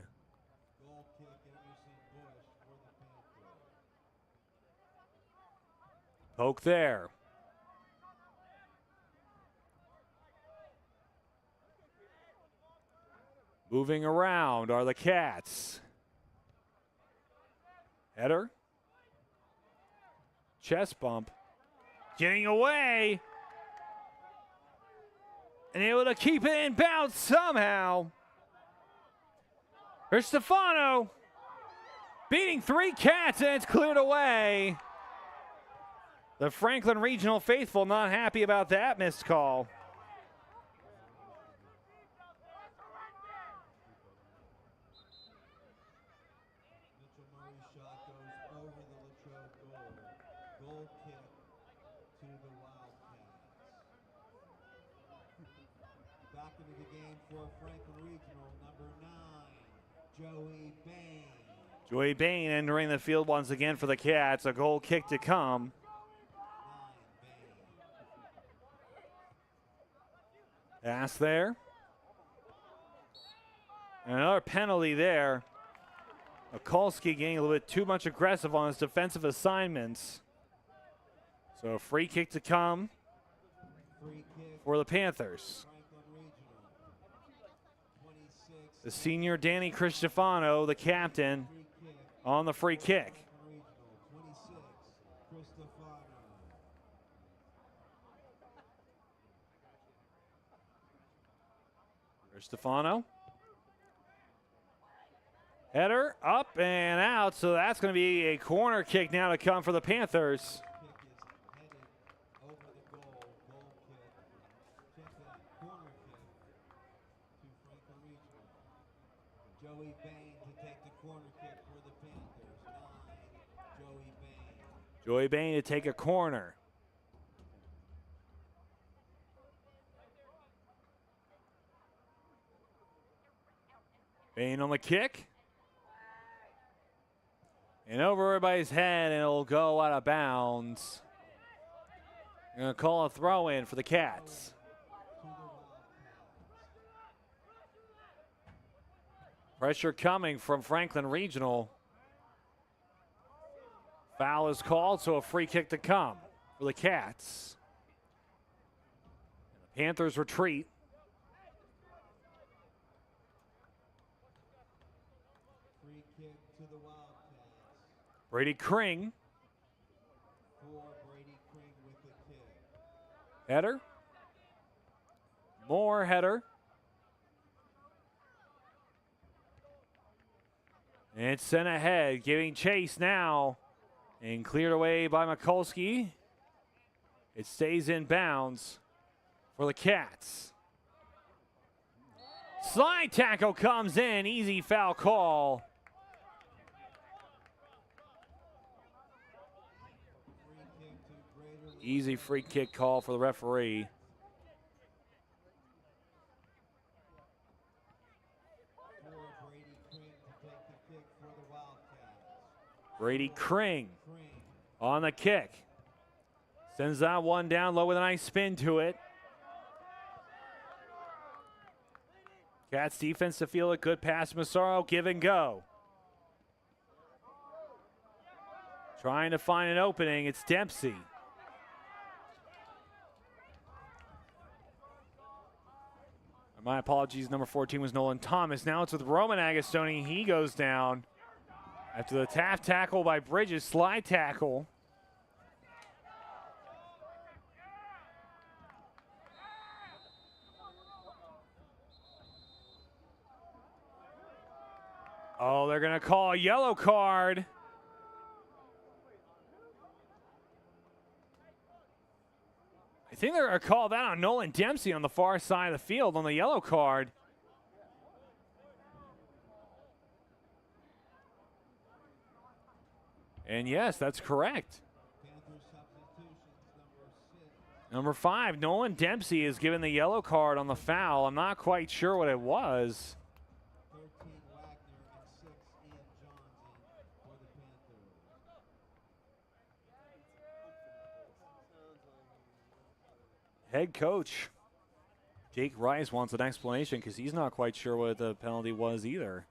Poke there. Moving around are the Cats. Header. Chest bump. Getting away. And able to keep it in bounds somehow. Here's Stefano. Beating 3 Cats, and it's cleared away. The Franklin Regional faithful not happy about that missed call. Joey Bain entering the field once again for the Cats. A goal kick to come. Pass there. Another penalty there. Mikulski getting a little bit too much aggressive on his defensive assignments. So a free kick to come for the Panthers. The senior Danny Cristofano, the captain, on the free kick. Cristofano. Header up and out, so that's going to be a corner kick now to come for the Panthers. Joey Bain to take the corner kick for the Panthers. 9, Joey Bain. Joey Bain to take a corner. Bain on the kick. And over everybody's head, and it'll go out of bounds. Going to call a throw in for the Cats. Pressure coming from Franklin Regional. Foul is called, so a free kick to come for the Cats. The Panthers retreat. Free kick to the Wildcats. Brady Kring. Brady Kring with the kick. Header. More header. And it's sent ahead, giving chase now. And cleared away by Mikulski. It stays in bounds for the Cats. Slide tackle comes in. Easy foul call. Easy free kick call for the referee. Brady Kring on the kick. Sends that one down low with a nice spin to it. Cats defense to feel it. Good pass, Massaro. Give and go. Trying to find an opening. It's Dempsey. My apologies. Number 14 was Nolan Thomas. Now it's with Roman Agostoni. He goes down after the tackle by Bridges. Slide tackle. Oh, they're going to call a yellow card. I think they're going to call that on Nolan Dempsey on the far side of the field on the yellow card. And yes, that's correct. Number 5, Nolan Dempsey is given the yellow card on the foul. I'm not quite sure what it was. Head coach Jake Rice wants an explanation because he's not quite sure what the penalty was either.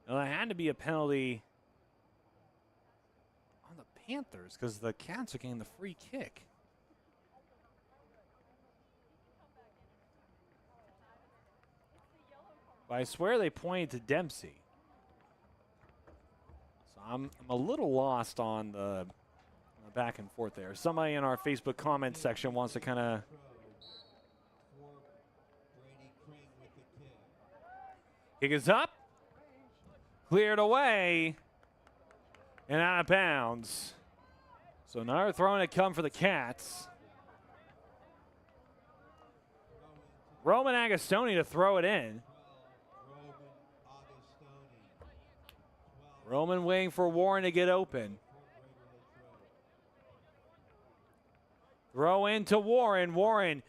Now, that had to be a penalty on the Panthers because the Cats are getting the free kick. But I swear they pointed to Dempsey. So I'm a little lost on the back and forth there. Somebody in our Facebook comment section wants to kind of kick is up, cleared away, and out of bounds. So another throw to come for the Cats. Roman Agostoni to throw it in. Roman waiting for Warren to get open. Throw into Warren. Warren,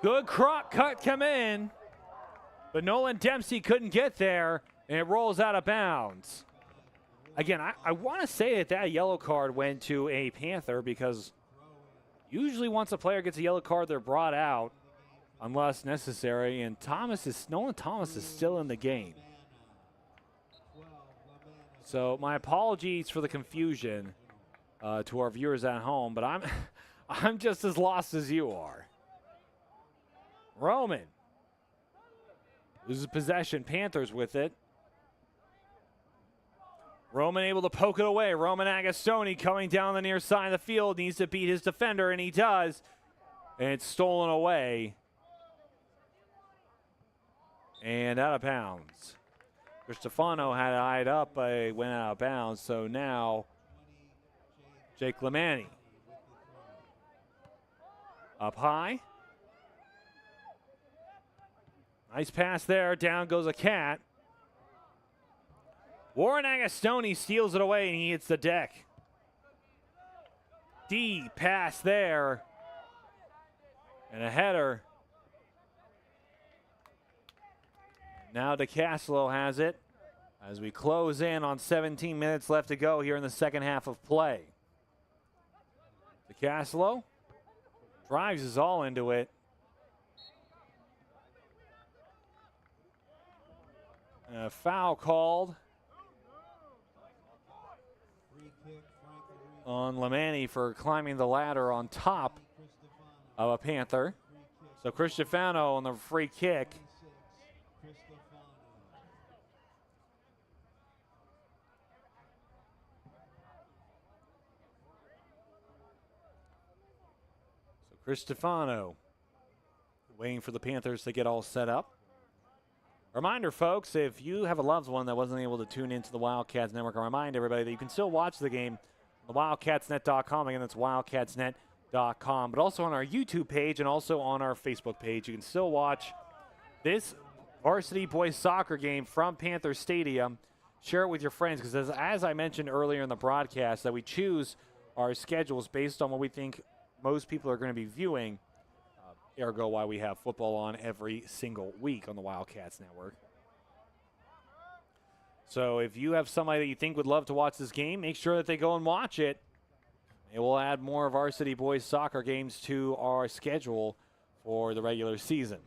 good cut come in, but Nolan Dempsey couldn't get there, and it rolls out of bounds. Again, I want to say that yellow card went to a Panther because usually once a player gets a yellow card, they're brought out unless necessary, and Nolan Thomas is still in the game. So my apologies for the confusion to our viewers at home, but I'm just as lost as you are. Roman loses possession. Panthers with it. Roman able to poke it away. Roman Agostoni coming down the near side of the field. Needs to beat his defender, and he does. And it's stolen away. And out of bounds. Cristofano had it eyed up, but it went out of bounds. So now Jake Lemani. Up high. Nice pass there. Down goes a Cat. Warren Agostoni steals it away, and he hits the deck. D pass there. And a header. Now DeCastillo has it as we close in on 17 minutes left to go here in the second half of play. DeCastillo drives us all into it. And a foul called on Lemani for climbing the ladder on top of a Panther. So Cristofano on the free kick. Cristofano waiting for the Panthers to get all set up. Reminder, folks, if you have a loved one that wasn't able to tune into the Wildcats Network, I remind everybody that you can still watch the game on the wildcatsnet.com. Again, that's wildcatsnet.com. But also on our YouTube page and also on our Facebook page, you can still watch this varsity boys soccer game from Panther Stadium. Share it with your friends because as I mentioned earlier in the broadcast, that we choose our schedules based on what we think most people are going to be viewing, ergo why we have football on every single week on the Wildcats Network. So if you have somebody that you think would love to watch this game, make sure that they go and watch it. And we'll add more Varsity boys soccer games to our schedule for the regular season.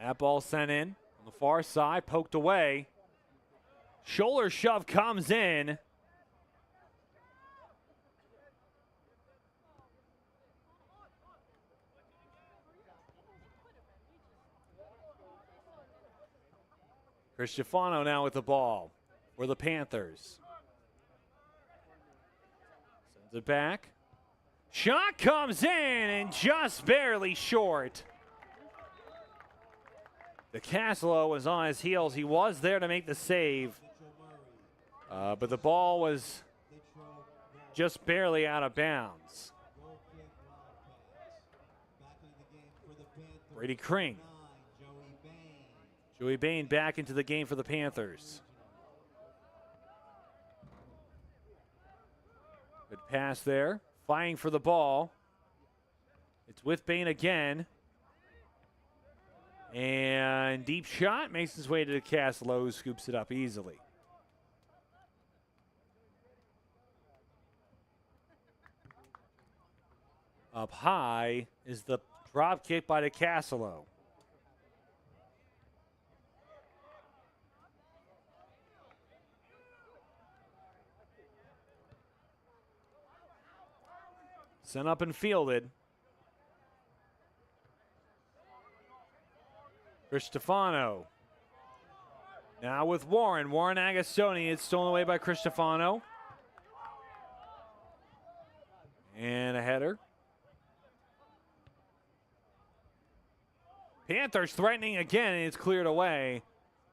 That ball sent in on the far side, poked away. Shoulder shove comes in. Cristofano now with the ball for the Panthers. Sends it back. Shot comes in and just barely short. DeCasolo was on his heels. He was there to make the save. But the ball was just barely out of bounds. Brady Kring. Joey Bain back into the game for the Panthers. Good pass there. Fighting for the ball. It's with Bain again. And deep shot makes his way to DeCasolo, who scoops it up easily. Up high is the drop kick by DeCasolo. Sent up and fielded. Cristofano. Now with Warren. Warren Agostoni. It's stolen away by Cristofano. And a header. Panthers threatening again, and it's cleared away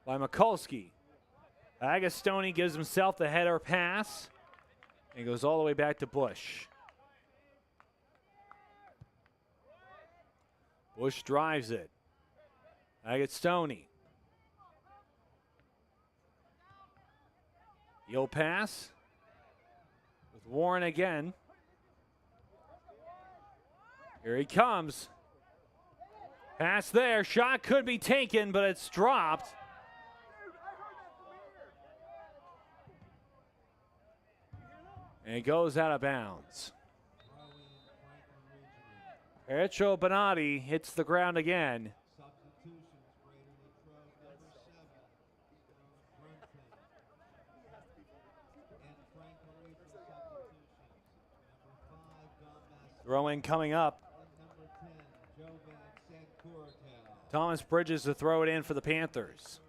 by Mikulski. Agostoni gives himself the header pass. And goes all the way back to Bush. Bush drives it. Agostoni. Heel pass. With Warren again. Here he comes. Pass there. Shot could be taken, but it's dropped. And it goes out of bounds. Ercho Bonatti hits the ground again. Throw-in coming up. Thomas Bridges to throw it in for the Panthers.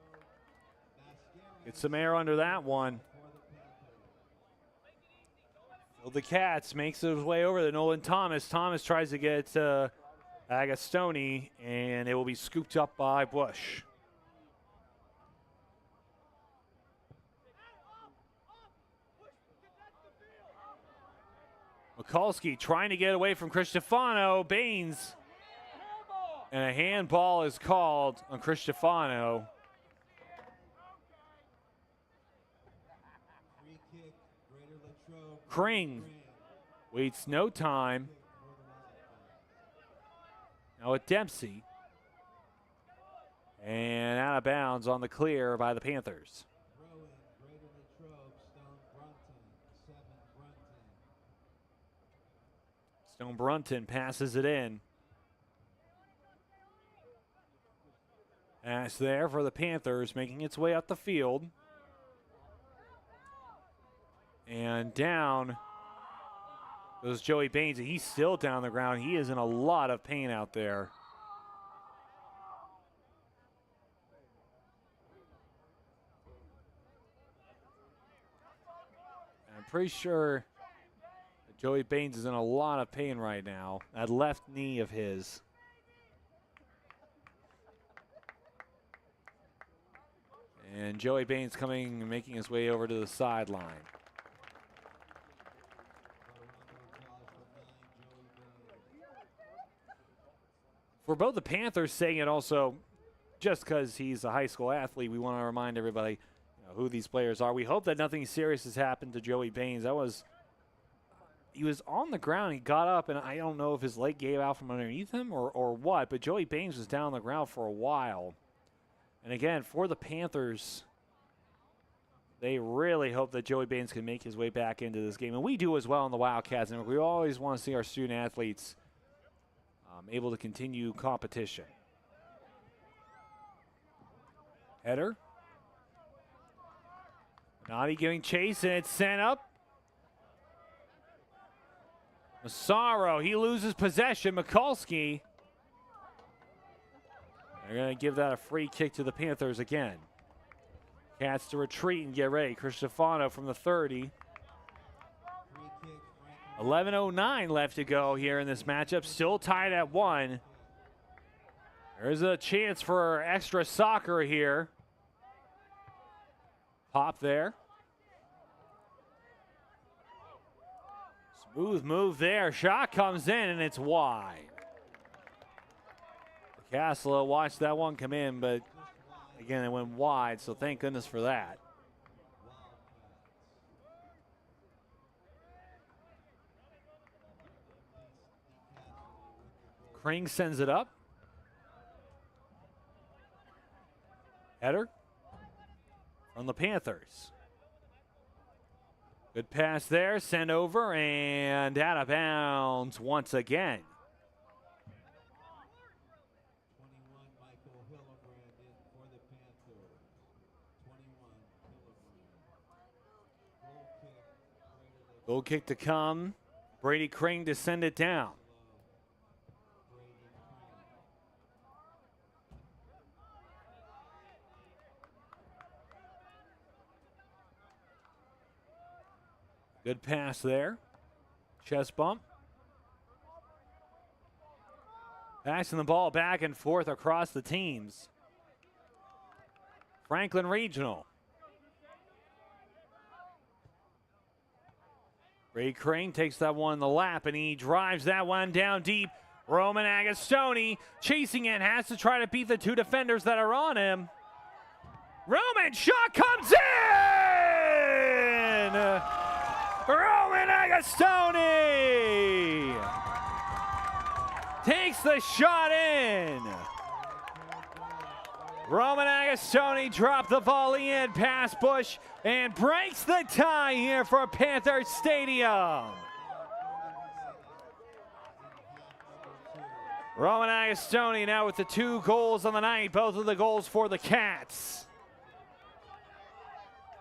Get some air under that one. The Cats makes his way over to Nolan Thomas. Thomas tries to get Agostoni, and it will be scooped up by Bush. Mikulski trying to get away from Cristofano. Baines. And a handball is called on Cristofano. Kring waits no time. Now with Dempsey. And out of bounds on the clear by the Panthers. Stone Brunton passes it in. Pass there for the Panthers, making its way up the field. And down goes Joey Baines. He's still down the ground. He is in a lot of pain out there. I'm pretty sure that Joey Baines is in a lot of pain right now. That left knee of his. And Joey Baines coming and making his way over to the sideline. For both the Panthers saying it also, just because he's a high school athlete, we want to remind everybody who these players are. We hope that nothing serious has happened to Joey Baines. He was on the ground. He got up, and I don't know if his leg gave out from underneath him or what, but Joey Baines was down on the ground for a while. And again, for the Panthers, they really hope that Joey Baines can make his way back into this game. And we do as well in the Wildcats. And we always want to see our student athletes able to continue competition. Header. Nadi giving chase, and it's sent up. Massaro, he loses possession. Mikulski. They're going to give that a free kick to the Panthers again. Cats to retreat and get ready. Cristofano from the 30. 11:09 left to go here in this matchup. Still tied at 1. There's a chance for extra soccer here. Pop there. Smooth move there. Shot comes in, and it's wide. Castle watched that one come in, but again, it went wide, so thank goodness for that. Kring sends it up. Header from the Panthers. Good pass there, sent over, and out of bounds once again. 21, Michael Hillebrand in for the Panthers. 21, Hillebrand. Goal kick to come. Brady Kring to send it down. Good pass there. Chest bump. Passing the ball back and forth across the teams. Franklin Regional. Ray Crane takes that one in the lap, and he drives that one down deep. Roman Agostoni chasing it, has to try to beat the two defenders that are on him. Roman, shot comes in! Roman Agostoni takes the shot in. Roman Agostoni dropped the volley in past Bush and breaks the tie here for Panther Stadium. Roman Agostoni now with the 2 goals on the night, both of the goals for the Cats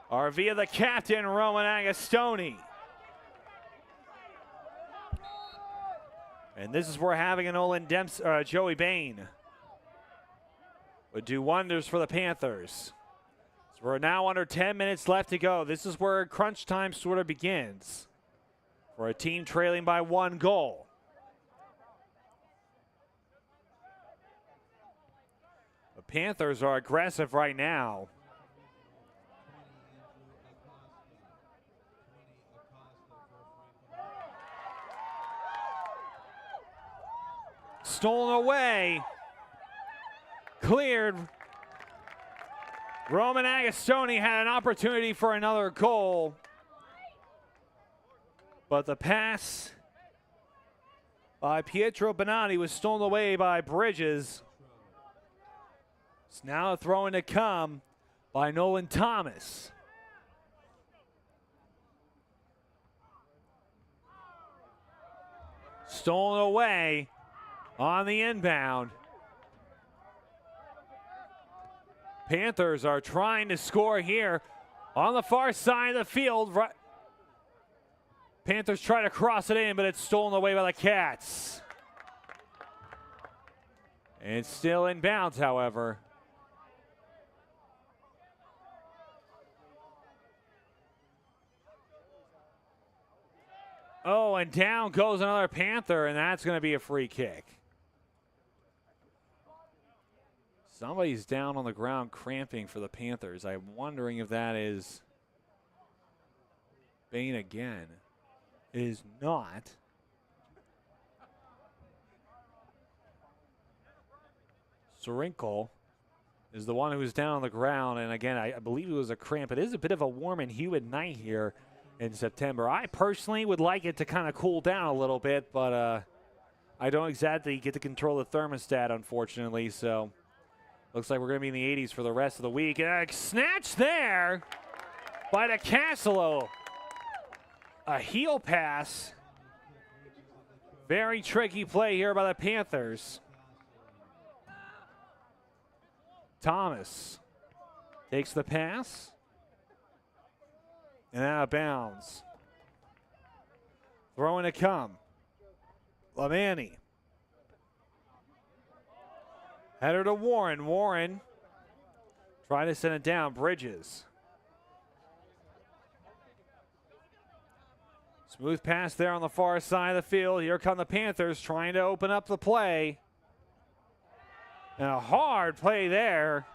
are via the captain, Roman Agostoni. And this is where having an Olin Joey Bain would do wonders for the Panthers. So we're now under 10 minutes left to go. This is where crunch time sort of begins for a team trailing by 1 goal. The Panthers are aggressive right now. Stolen away. Cleared. Roman Agostoni had an opportunity for another goal, but the pass by Pietro Bonatti was stolen away by Bridges. It's now a throw-in to come by Nolan Thomas. Stolen away on the inbound. Panthers are trying to score here on the far side of the field. Panthers try to cross it in, but it's stolen away by the Cats. And it's still in bounds, however. Oh, and down goes another Panther, and that's going to be a free kick. Somebody's down on the ground cramping for the Panthers. I'm wondering if that is Bain again. It is not. Sorinkle is the one who's down on the ground, and again, I believe it was a cramp. It is a bit of a warm and humid night here in September. I personally would like it to kind of cool down a little bit, but I don't exactly get to control the thermostat, unfortunately, so Looks like we're going to be in the 80s for the rest of the week. Snatch there by DeCasolo. A heel pass. Very tricky play here by the Panthers. Thomas takes the pass. And out of bounds. Throwing to come. Lamani. Header to Warren. Warren trying to send it down. Bridges. Smooth pass there on the far side of the field. Here come the Panthers trying to open up the play. And a hard play there.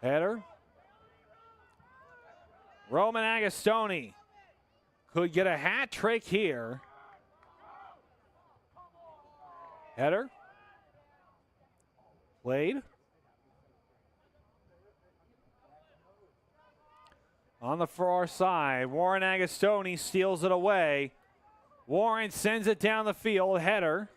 Header. Roman Agostoni could get a hat trick here. Header. Played. On the far side, Warren Agostoni steals it away. Warren sends it down the field. Header.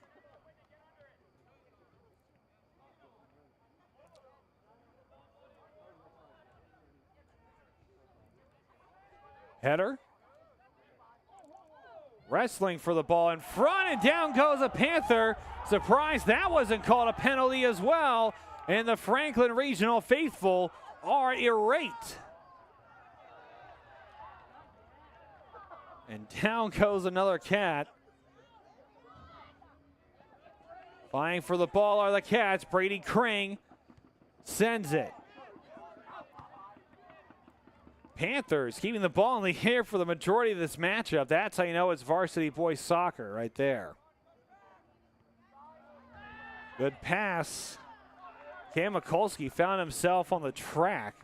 Header. Wrestling for the ball in front, and down goes a Panther. Surprised that wasn't called a penalty as well. And the Franklin Regional faithful are irate. And down goes another Cat. Vying for the ball are the Cats. Brady Kring sends it. Panthers keeping the ball in the air for the majority of this matchup. That's how you know it's varsity boys soccer right there. Good pass. Cam Mikulski found himself on the track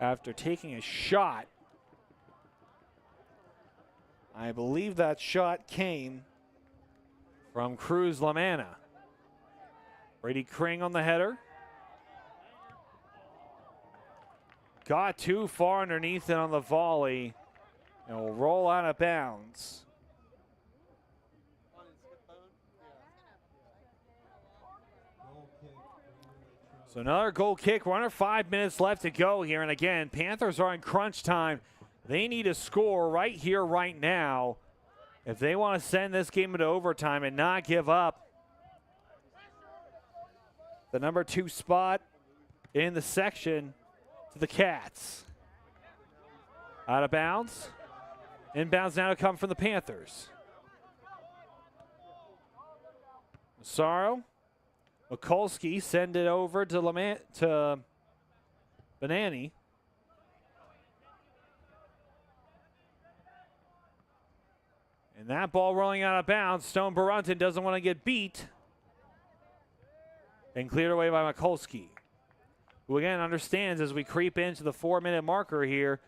after taking a shot. I believe that shot came from Cruz Lamanna. Brady Kring on the header. Got too far underneath it on the volley and will roll out of bounds. So another goal kick. We're under 5 minutes left to go here. And again, Panthers are in crunch time. They need a score right here, right now, if they want to send this game into overtime and not give up the number 2 spot in the section to the Cats. Out of bounds. Inbounds now to come from the Panthers. Massaro. Mikulski send it over to Banani. And that ball rolling out of bounds. Stone Barunton doesn't want to get beat. And cleared away by Mikulski, who again understands as we creep into the 4-minute marker here,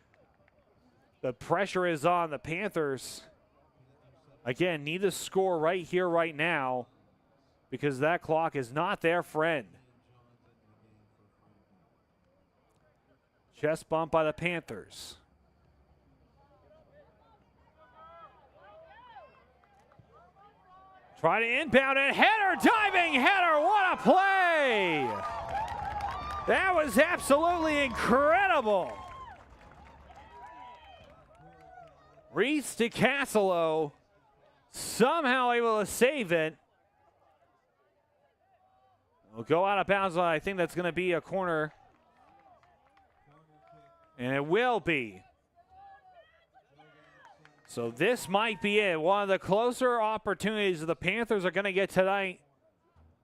the pressure is on. The Panthers, again, need to score right here, right now, because that clock is not their friend. Chest bump by the Panthers. Try to inbound and header, diving header, what a play! That was absolutely incredible. Reese DeCasolo somehow able to save it. We'll go out of bounds. I think that's going to be a corner. And it will be. So this might be it. One of the closer opportunities the Panthers are going to get tonight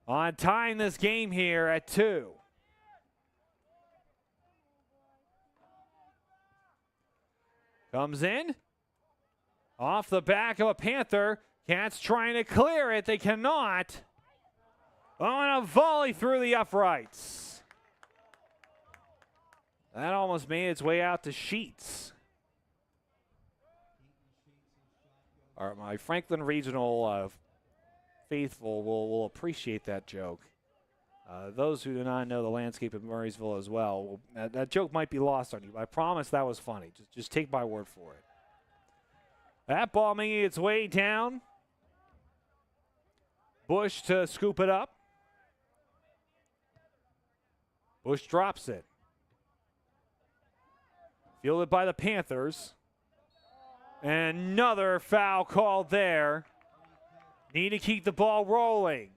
on tying this game here at 2. Comes in. Off the back of a Panther. Cats trying to clear it. They cannot. On a volley through the uprights. That almost made its way out to Sheets. My Franklin Regional faithful will appreciate that joke. Those who do not know the landscape of Murraysville as well, that joke might be lost on you, but I promise that was funny. Just take my word for it. That ball making its way down. Bush to scoop it up. Bush drops it. Fielded by the Panthers. And another foul called there. Need to keep the ball rolling.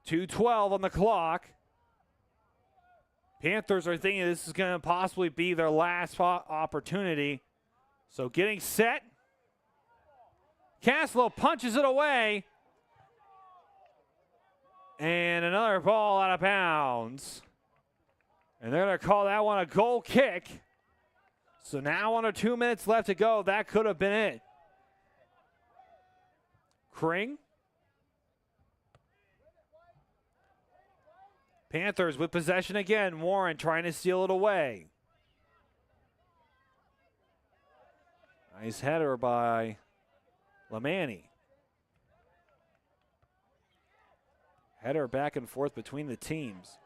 2:12 on the clock. Panthers are thinking this is going to possibly be their last opportunity. So getting set. Caslow punches it away. And another ball out of bounds. And they're going to call that one a goal kick. So now under 2 minutes left to go, that could have been it. Kring. Panthers with possession again. Warren trying to steal it away. Nice header by Lamani. Header back and forth between the teams.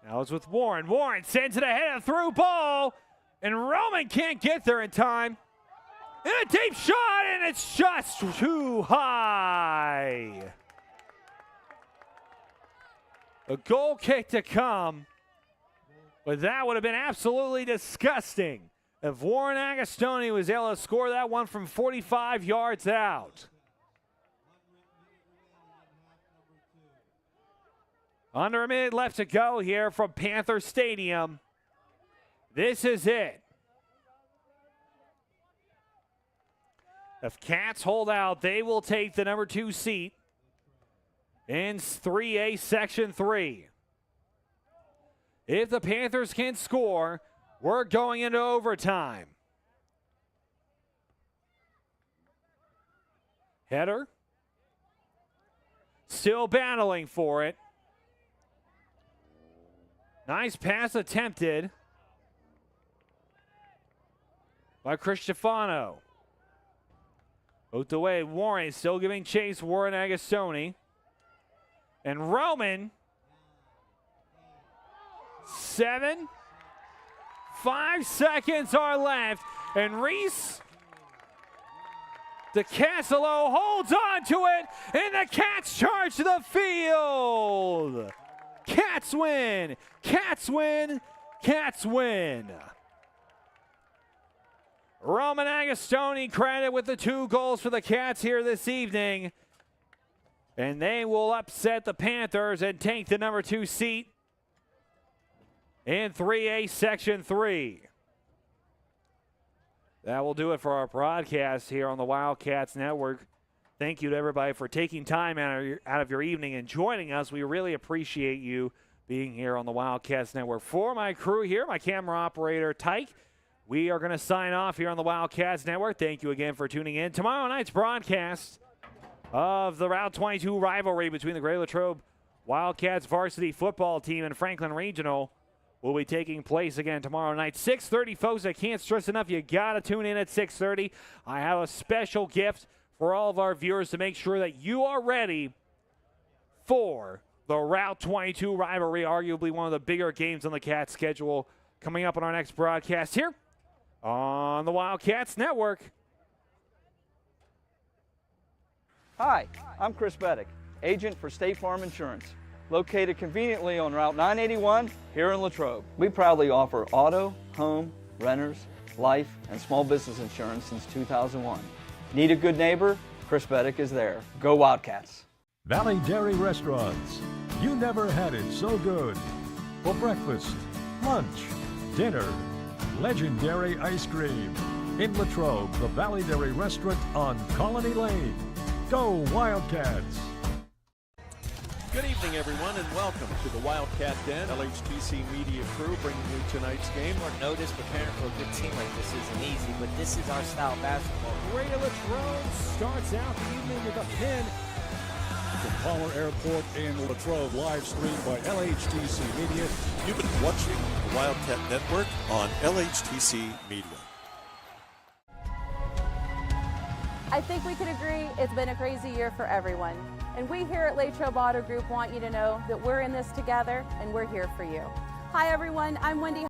Now it's with Warren. Warren sends it ahead, a through ball, and Roman can't get there in time. And a deep shot, and it's just too high. A goal kick to come, but that would have been absolutely disgusting if Warren Agostoni was able to score that one from 45 yards out. Under a minute left to go here from Panther Stadium. This is it. If Cats hold out, they will take the number 2 seat in 3A Section 3. If the Panthers can score, we're going into overtime. Header. Still battling for it. Nice pass attempted by Cristofano. Out the way, Warren still giving chase, Warren Agostoni. And Roman, 7, 5 seconds are left. And Reese DeCasolo holds on to it, and the Cats charge to the field. Cats win, Cats win, Cats win. Roman Agostoni credited with the 2 goals for the Cats here this evening. And they will upset the Panthers and take the number 2 seat in 3A Section 3. That will do it for our broadcast here on the Wildcats Network. Thank you to everybody for taking time out of your evening and joining us. We really appreciate you being here on the Wildcats Network. For my crew here, my camera operator, Tyke, we are going to sign off here on the Wildcats Network. Thank you again for tuning in. Tomorrow night's broadcast of the Route 22 rivalry between the Greater Latrobe Wildcats varsity football team and Franklin Regional will be taking place again tomorrow night. 6:30, folks. I can't stress enough, you got to tune in at 6:30. I have a special gift for all of our viewers to make sure that you are ready for the Route 22 rivalry, arguably one of the bigger games on the Cats schedule, coming up on our next broadcast here on the Wildcats Network. Hi, I'm Chris Beddick, agent for State Farm Insurance, located conveniently on Route 981 here in Latrobe. We proudly offer auto, home, renters, life, and small business insurance since 2001. Need a good neighbor? Chris Beddick is there. Go Wildcats. Valley Dairy Restaurants. You never had it so good. For breakfast, lunch, dinner, legendary ice cream. In Latrobe, the Valley Dairy Restaurant on Colony Lane. Go Wildcats! Good evening, everyone, and welcome to the Wildcat Den. LHTC Media Crew bringing you tonight's game. Short notice, preparing for a good team like this isn't easy, but this is our style of basketball. Greater Latrobe starts out the evening with a pin. From Palmer Airport in Latrobe, live streamed by LHTC Media. You've been watching the Wildcat Network on LHTC Media. I think we can agree it's been a crazy year for everyone. And we here at Latrobe Auto Group want you to know that we're in this together and we're here for you. Hi everyone, I'm Wendy